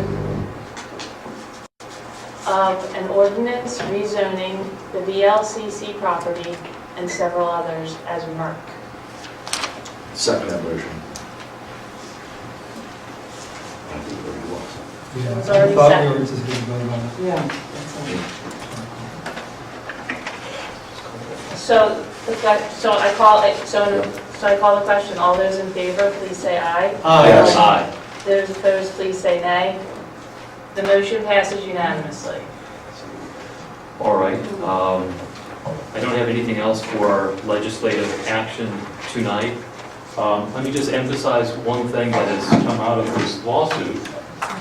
Speaker 13: of an ordinance rezoning the VLCC property and several others as MERC.
Speaker 9: Second that motion. I think we already lost.
Speaker 4: Yeah,
Speaker 13: It's already
Speaker 4: I thought we
Speaker 13: second.
Speaker 4: were just going to vote on it.
Speaker 11: Yeah.
Speaker 13: So, so I call the question. All those in favor, please say aye.
Speaker 9: Yes.
Speaker 1: Aye.
Speaker 13: Those opposed, please say nay. The motion passes unanimously.
Speaker 1: All right. I don't have anything else for legislative action tonight. Let me just emphasize one thing that has come out of this lawsuit.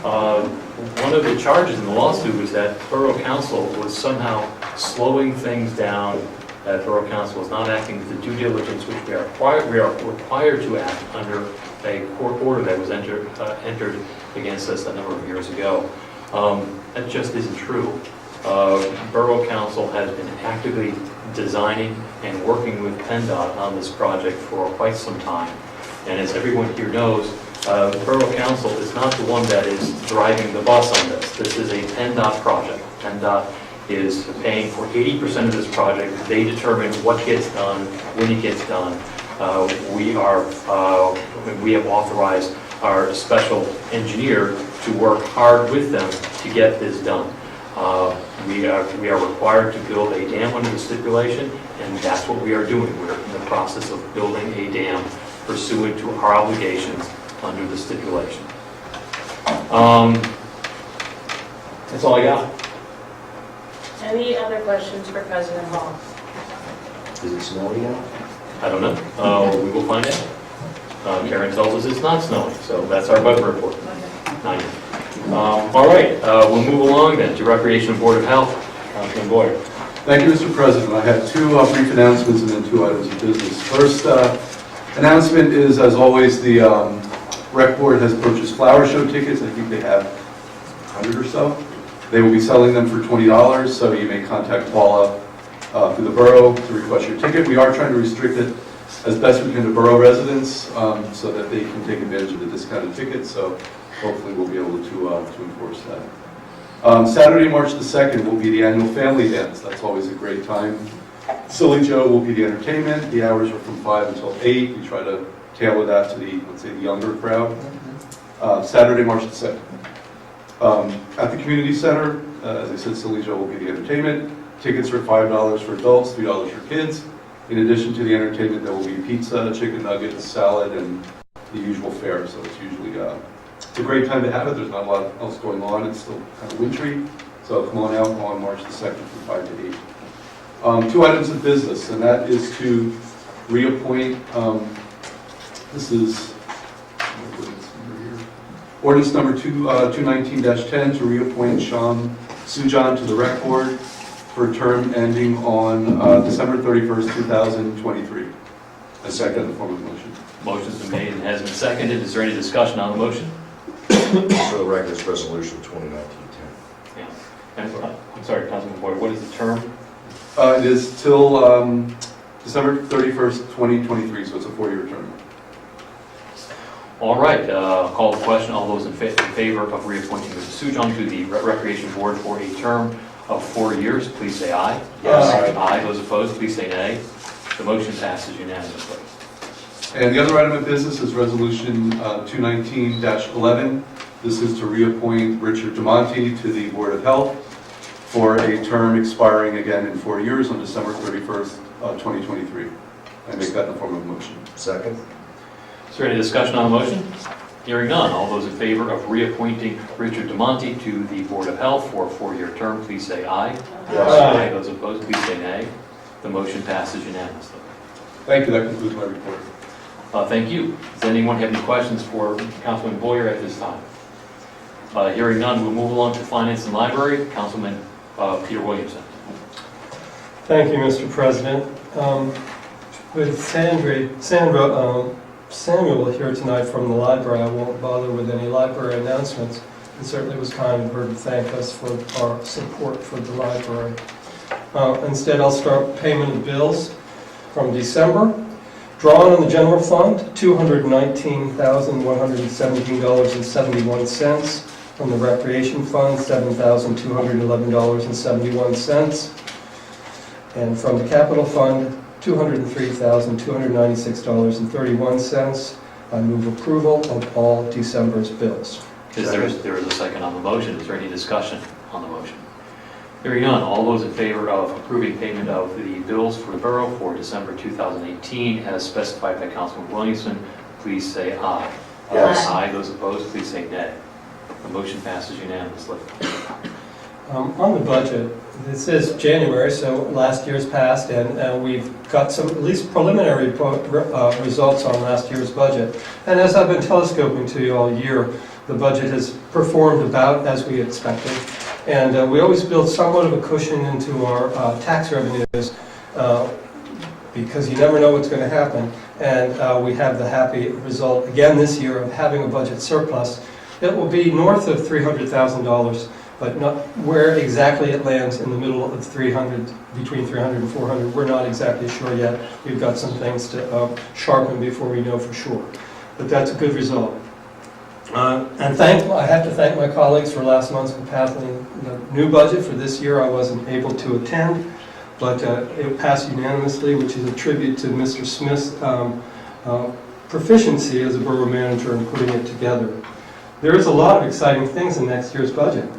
Speaker 1: One of the charges in the lawsuit was that Borough Council was somehow slowing things down, that Borough Council was not acting with the due diligence which we are required to act under a court order that was entered against us a number of years ago. That just isn't true. Borough Council has been actively designing and working with PennDOT on this project for quite some time. And as everyone here knows, Borough Council is not the one that is driving the bus on this. This is a PennDOT project. PennDOT is paying for 80% of this project. They determine what gets done, when it gets done. We have authorized our special engineer to work hard with them to get this done. We are required to build a dam under the stipulation, and that's what we are doing. We're in the process of building a dam pursuant to our obligations under the stipulation. That's all I got.
Speaker 13: Any other questions for President Hall?
Speaker 9: Is it snowing now?
Speaker 1: I don't know. We will find out. Karen tells us it's not snowing, so that's our weather report. 9. All right, we'll move along then to Recreation and Board of Health. Councilman Boyer.
Speaker 14: Thank you, Mr. President. I have two brief announcements and then 2 items of business. First announcement is, as always, the Rec Board has purchased flower show tickets. I think they have 100 or so. They will be selling them for $20, so you may contact Paula through the Borough to request your ticket. We are trying to restrict it as best we can to Borough residents so that they can take advantage of the discounted tickets. So hopefully we'll be able to enforce that. Saturday, March the 2nd will be the annual family dance. That's always a great time. Silly Joe will be the entertainment. The hours are from 5 until 8. We try to tailor that to the, let's say, the younger crowd. Saturday, March the 2nd. At the community center, as I said, Silly Joe will be the entertainment. Tickets are $5 for adults, $3 for kids. In addition to the entertainment, there will be pizza, chicken nuggets, salad, and the usual fare. So it's usually it's a great time to have it. There's not a lot else going on. It's still kind of wintry. So come on out on March the 2nd from 5 to 8. 2 items of business, and that is to reappoint, this is ordinance number 219-10 to reappoint Sean Sujan to the Rec Board for a term ending on December 31st, 2023. A second in the form of motion.
Speaker 1: Motion's been made and has been seconded. Is there any discussion on the motion?
Speaker 9: For the record, it's resolution 2019-10.
Speaker 1: Yeah. I'm sorry, Councilman Boyer, what is the term?
Speaker 14: It is till December 31st, 2023, so it's a 4-year term.
Speaker 1: All right, call the question. All those in favor of reappointing Mr. Sujan to the Recreation Board for a term of 4 years, please say aye.
Speaker 9: Yes.
Speaker 1: Aye. Those opposed, please say nay. The motion passes unanimously.
Speaker 14: And the other item of business is Resolution 219-11. This is to reappoint Richard DeMonte to the Board of Health for a term expiring again in 4 years on December 31st, 2023. I make that in the form of a motion.
Speaker 9: Second?
Speaker 1: Is there any discussion on the motion? Hearing none, all those in favor of reappointing Richard DeMonte to the Board of Health for a 4-year term, please say aye.
Speaker 9: Yes.
Speaker 1: Aye. Those opposed, please say nay. The motion passes unanimously.
Speaker 14: Thank you. That concludes my report.
Speaker 1: Thank you. Does anyone have any questions for Councilman Boyer at this time? Hearing none, we'll move along to Finance and Library. Councilman Peter Williamson.
Speaker 4: Thank you, Mr. President. With Samuel here tonight from the library, I won't bother with any library announcements. It certainly was kind of her to thank us for our support for the library. Instead, I'll start payment of bills from December. Drawn on the general fund, $219,117.71. From the recreation fund, $7,211.71. And from the capital fund, $203,296.31. I move approval of all December's bills.
Speaker 1: There is a second on the motion. Is there any discussion on the motion? Hearing none, all those in favor of approving payment of the bills for the borough for December 2018 as specified by Councilman Williamson, please say aye.
Speaker 9: Yes.
Speaker 1: Aye. Those opposed, please say nay. The motion passes unanimously.
Speaker 4: On the budget, this is January, so last year's passed, and we've got some at least preliminary results on last year's budget. And as I've been telescoping to you all year, the budget has performed about as we expected. And we always build somewhat of a cushion into our tax revenues because you never know what's going to happen. And we have the happy result again this year of having a budget surplus. It will be north of $300,000, but not where exactly it lands in the middle of 300, between 300 and 400. We're not exactly sure yet. We've got some things to sharpen before we know for sure. But that's a good result. And I have to thank my colleagues for last month's passing the new budget for this year. I wasn't able to attend, but it passed unanimously, which is a tribute to Mr. Smith's proficiency as a borough manager in putting it together. There is a lot of exciting things in next year's budget.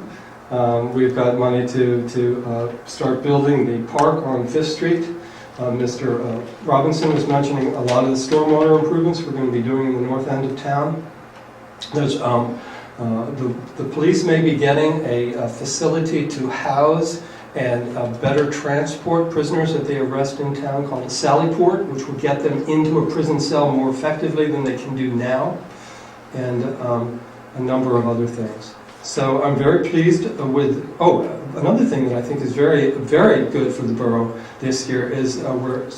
Speaker 4: We've got money to start building the park on 5th Street. Mr. Robinson was mentioning a lot of the stormwater improvements we're going to be doing in the north end of town. There's the police may be getting a facility to house and better transport prisoners that they arrest in town called a Sally Port, which will get them into a prison cell more effectively than they can do now, and a number of other things. So I'm very pleased with, another thing that I think is very, very good for the borough this year is we're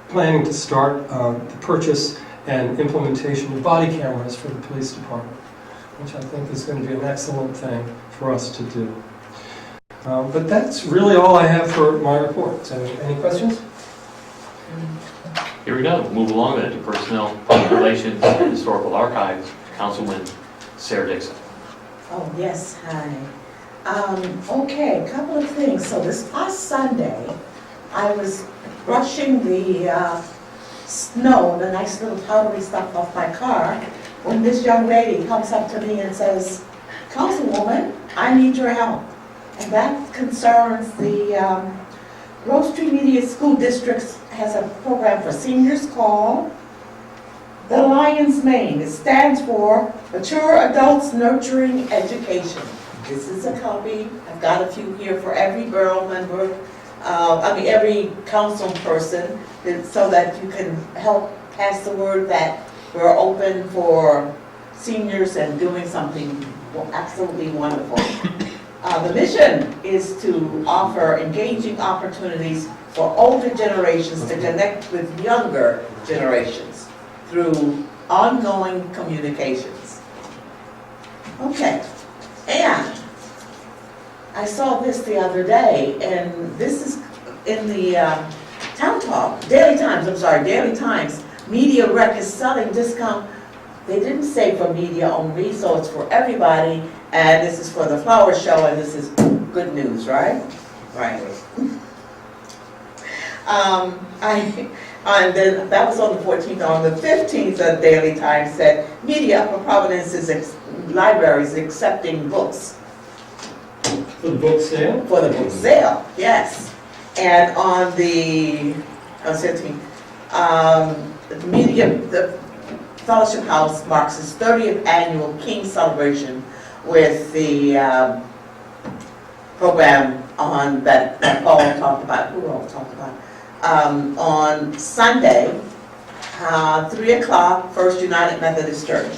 Speaker 4: planning to start the purchase and implementation of body cameras for the police department, which I think is going to be an excellent thing for us to do. But that's really all I have for my report. So any questions?
Speaker 1: Here we go. We'll move along then to Personnel, Public Relations, and Historical Archives. Councilman Sarah Dixon.
Speaker 11: Oh, yes, hi. Okay, a couple of things. So this past Sunday, I was brushing the snow, the nice little powdery stuff off my car, when this young lady comes up to me and says, "Councilwoman, I need your help." And that concerns the Grove Street Media School District has a program for seniors called the Lion's Mane. It stands for Mature Adults Nurturing Education. This is a copy. I've got a few here for every borough member, every council person, so that you can help pass the word that we're open for seniors and doing something absolutely wonderful. The mission is to offer engaging opportunities for older generations to connect with younger generations through ongoing communications. Okay, and I saw this the other day, and this is in the Daily Times, Media Rec is selling discount. They didn't say for media only, so it's for everybody, and this is for the flower show, and this is good news, right? Right. And then, that was on the 14th. On the 15th, the Daily Times said, media Upper Providence libraries accepting books.
Speaker 4: For the book sale?
Speaker 11: For the book sale, yes. And on the 17th, the Fellowship House marks its 30th annual King celebration with the program on that Paul talked about, who all talked about, on Sunday, 3 o'clock, First United Methodist Church.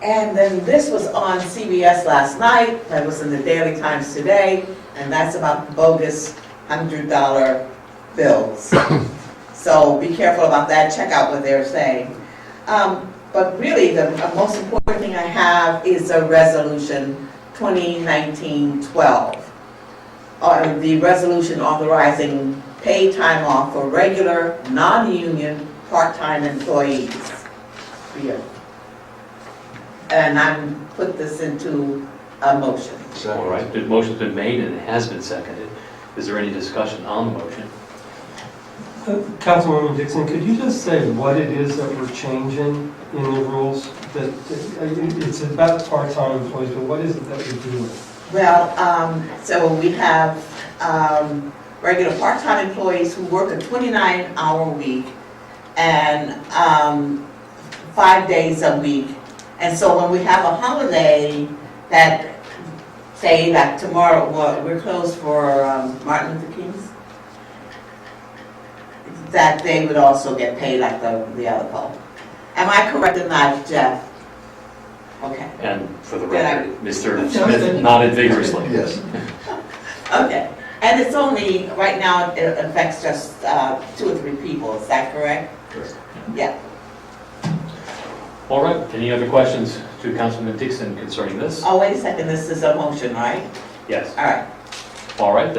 Speaker 11: And then this was on CBS last night, that was in the Daily Times today, and that's about bogus $100 bills. So be careful about that, check out what they're saying. But really, the most important thing I have is a resolution 2019-12. The resolution authorizing paid time off for regular, non-union, part-time employees. Yeah. And I'm put this into a motion.
Speaker 1: All right, the motion's been made and it has been seconded. Is there any discussion on the motion?
Speaker 4: Councilwoman Dixon, could you just say what it is that we're changing in the rules? That it's about part-time employees, but what is it that we're doing?
Speaker 11: Well, so we have regular part-time employees who work a 29-hour week and 5 days a week. And so when we have a holiday that, say like tomorrow, well, we're closed for Martin Luther King's, that they would also get paid like the other couple. Am I correct in that, Jeff? Okay.
Speaker 1: And for the record, Mr. Smith nodded vigorously.
Speaker 9: Yes.
Speaker 11: Okay. And it's only, right now, it affects just 2 or 3 people, is that correct?
Speaker 9: Correct.
Speaker 11: Yeah.
Speaker 1: All right, any other questions to Councilman Dixon concerning this?
Speaker 11: Oh, wait a second, this is a motion, right?
Speaker 1: Yes.
Speaker 11: All right.
Speaker 1: All right,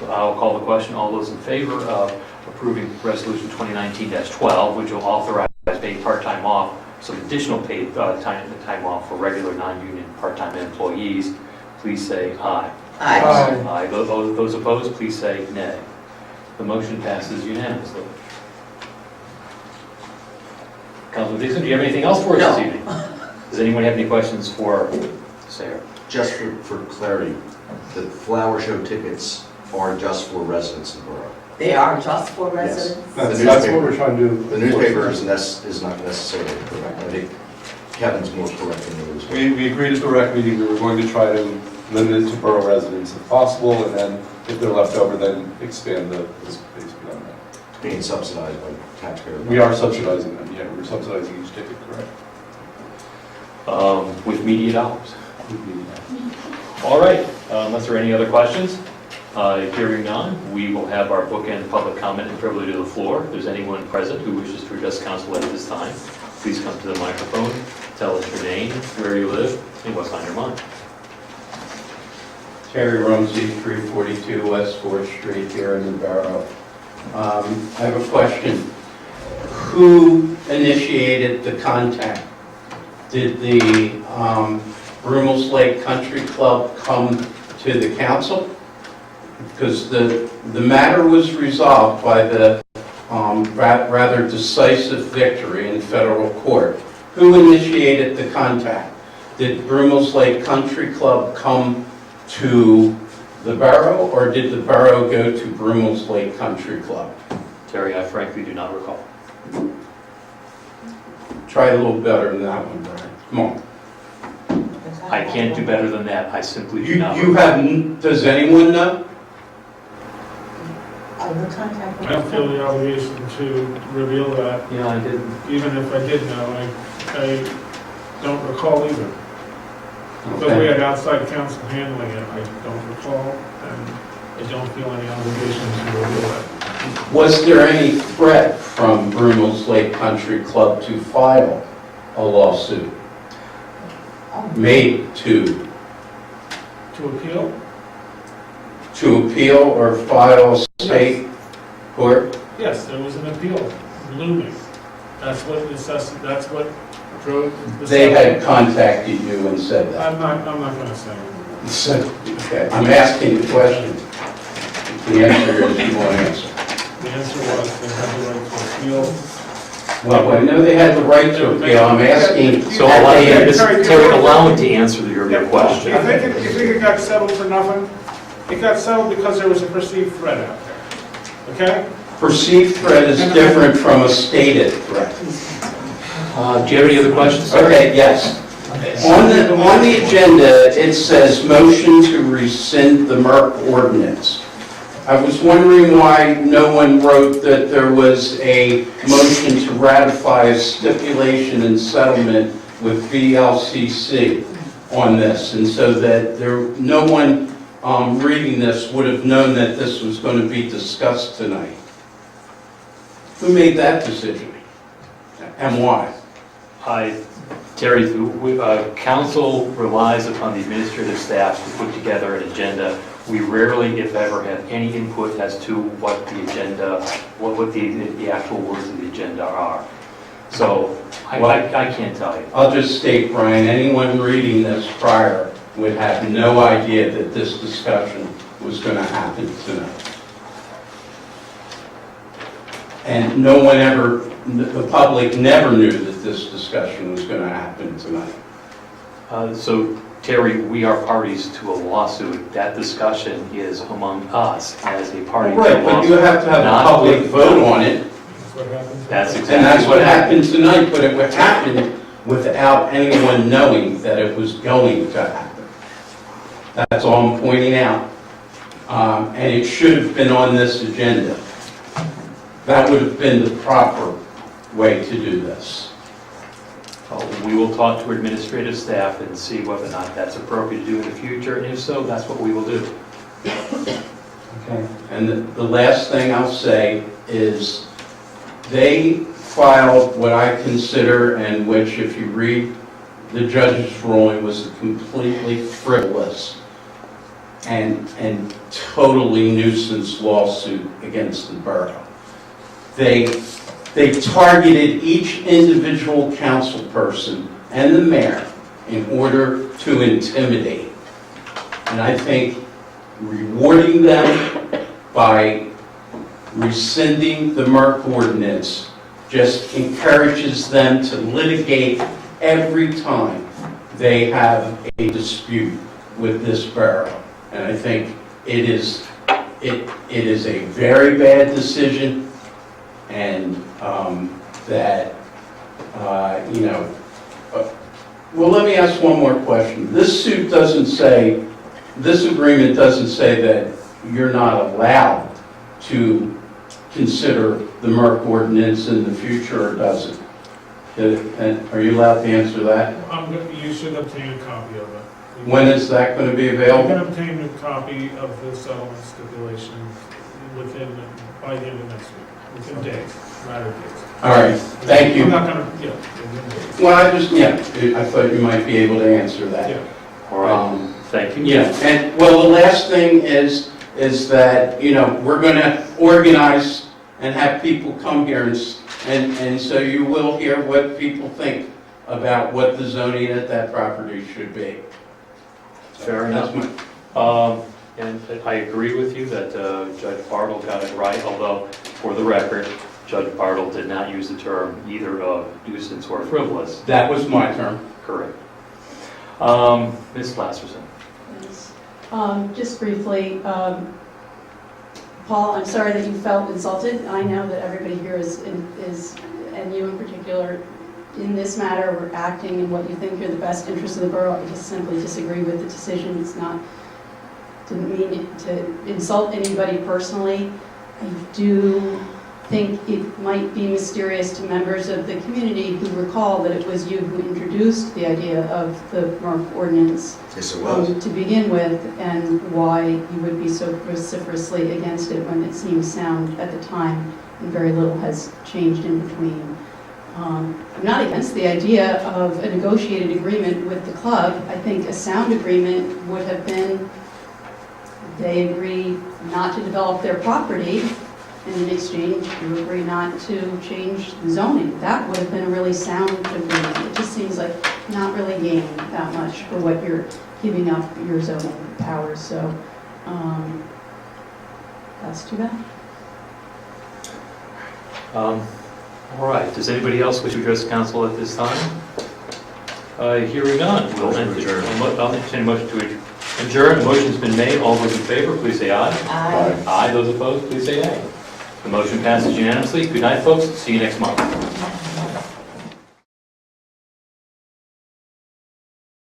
Speaker 1: I'll call the question. All those in favor of approving Resolution 2019-12, which will authorize paid part-time off, some additional paid time off for regular non-union part-time employees, please say aye.
Speaker 11: Aye.
Speaker 1: Aye. Those opposed, please say nay. The motion passes unanimously. Councilman Dixon, do you have anything else for us
Speaker 11: No.
Speaker 1: this evening? Does anyone have any questions for Sarah?
Speaker 9: Just for clarity, the flower show tickets are just for residents of the borough.
Speaker 11: They are just for
Speaker 9: Yes.
Speaker 11: residents?
Speaker 14: That's what we're trying to do.
Speaker 9: The newspaper is not necessarily correct. I think Kevin's more correct than the newspaper.
Speaker 14: We agreed at the rec meeting, we were going to try to limit it to borough residents if possible, and then if they're left over, then expand the space beyond that.
Speaker 9: Being subsidized by taxpayers.
Speaker 14: We are subsidizing them, yeah, we're subsidizing each ticket, correct?
Speaker 1: With media dollars. All right, unless there are any other questions, hearing none, we will have our bookend public comment and privilege of the floor. If there's anyone present who wishes to address council at this time, please come to the microphone, tell us your name, where you live, and what's on your mind.
Speaker 5: Terry Rumsey, 342 West 4th Street here in the Borough. I have a question. Who initiated the contact? Did the Brumels Lake Country Club come to the council? Because the matter was resolved by the rather decisive victory in federal court. Who initiated the contact? Did Brumels Lake Country Club come to the borough, or did the borough go to Brumels Lake Country Club?
Speaker 1: Terry, I frankly do not recall.
Speaker 5: Try a little better than that one, Brian. Come on.
Speaker 1: I can't do better than that. I simply do
Speaker 5: You
Speaker 1: not.
Speaker 5: haven't, does anyone know?
Speaker 11: The contact.
Speaker 7: I don't feel the obligation to reveal that.
Speaker 1: Yeah, I didn't.
Speaker 7: Even if I did know, I don't recall either. But we
Speaker 5: Okay.
Speaker 7: had outside counsel handling it, I don't recall, and I don't feel any obligation to reveal that.
Speaker 5: Was there any threat from Brumels Lake Country Club to file a lawsuit made to
Speaker 7: To
Speaker 5: appeal or file state court?
Speaker 7: Yes, there was an appeal looming. That's what drove the...
Speaker 5: They had contacted you and said that.
Speaker 7: I'm not gonna say.
Speaker 5: Okay, I'm asking the question. The answer is you won't answer.
Speaker 7: appeal.
Speaker 5: Well, I know they had the right to appeal, I'm asking.
Speaker 1: So Terry, allow him to answer your question.
Speaker 7: You think it got settled for nothing? It got settled because there was a perceived threat out there, okay?
Speaker 5: Perceived threat is different from a stated threat.
Speaker 1: Do you have any other questions, sir?
Speaker 5: Okay, yes. On the agenda, it says motion to rescind the Merck ordinance. I was wondering why no one wrote that there was a motion to ratify a stipulation and settlement with VLCC on this, and so that no one reading this would have known that this was going to be discussed tonight. Who made that decision, and why?
Speaker 1: Terry, council relies upon the administrative staff to put together an agenda. We rarely, if ever, have any input as to what the agenda, what the actual words of the agenda are. So I can't tell you.
Speaker 5: I'll just state, Brian, anyone reading this prior would have no idea that this discussion was going to happen tonight. And no one ever, the public never knew that this discussion was going to happen tonight.
Speaker 1: So Terry, we are parties to a lawsuit. That discussion is among us as a party to a
Speaker 5: Right, but you
Speaker 1: lawsuit.
Speaker 5: have to have a
Speaker 1: Not
Speaker 5: public
Speaker 1: with-
Speaker 5: vote on it.
Speaker 1: That's
Speaker 5: And
Speaker 1: exactly
Speaker 5: that's what happened tonight, but it would happen without anyone knowing that it was going to happen. That's all I'm pointing out. And it should have been on this agenda. That would have been the proper way to do this.
Speaker 1: We will talk to administrative staff and see whether or not that's appropriate to do in the future, and if so, that's what we will do.
Speaker 5: Okay. And the last thing I'll say is they filed what I consider, and which if you read the judge's ruling, was a completely frivolous and totally nuisance lawsuit against the borough. They targeted each individual council person and the mayor in order to intimidate. And I think rewarding them by rescinding the Merck ordinance just encourages them to litigate every time they have a dispute with this borough. And I think it is a very bad decision, and well, let me ask one more question. This agreement doesn't say that you're not allowed to consider the Merck ordinance in the future, or does it? Are you allowed to answer that?
Speaker 7: You should obtain a copy of it.
Speaker 5: When is that going to be
Speaker 7: You
Speaker 5: available?
Speaker 7: can obtain a copy of the settlement stipulation by the end of next week, within days, matter of days.
Speaker 5: All right, thank you.
Speaker 7: I'm not going to, within days.
Speaker 5: Well, I thought you might be able to answer that.
Speaker 7: Yeah.
Speaker 1: All right, thank you.
Speaker 5: Yeah, and, well, the last thing is that, we're going to organize and have people come here, and so you will hear what people think about what the zoning at that property should be.
Speaker 1: Fair enough. And I agree with you that Judge Bartle got it right, although, for the record, Judge Bartle did not use the term either nuisance or frivolous.
Speaker 5: That was my term.
Speaker 1: Correct. Ms. Lasserson.
Speaker 3: Yes. Just briefly, Paul, I'm sorry that you felt insulted. I know that everybody here is, and you in particular, in this matter, we're acting in what you think are the best interests of the borough. I just simply disagree with the decision. Didn't mean to insult anybody personally. I do think it might be mysterious to members of the community who recall that it was you who introduced the idea of the Merck ordinance
Speaker 9: Yes, it was.
Speaker 3: to begin with, and why you would be so vociferously against it when it seemed sound at the time, and very little has changed in between. I'm not against the idea of a negotiated agreement with the club. I think a sound agreement would have been they agree not to develop their property, and in exchange, you agree not to change the zoning. That would have been a really sound agreement. It just seems like not really gaining that much for what you're giving up your zoning powers. So that's too bad.
Speaker 1: All right, does anybody else wish to address the council at this time? Hearing none, we'll
Speaker 9: Motion to adjourn.
Speaker 1: I'll entertain a motion to adjourn. The motion's been made. All those in favor, please say aye.
Speaker 11: Aye.
Speaker 1: Aye. Those opposed, please say nay. The motion passes unanimously. Good night, folks. See you next month.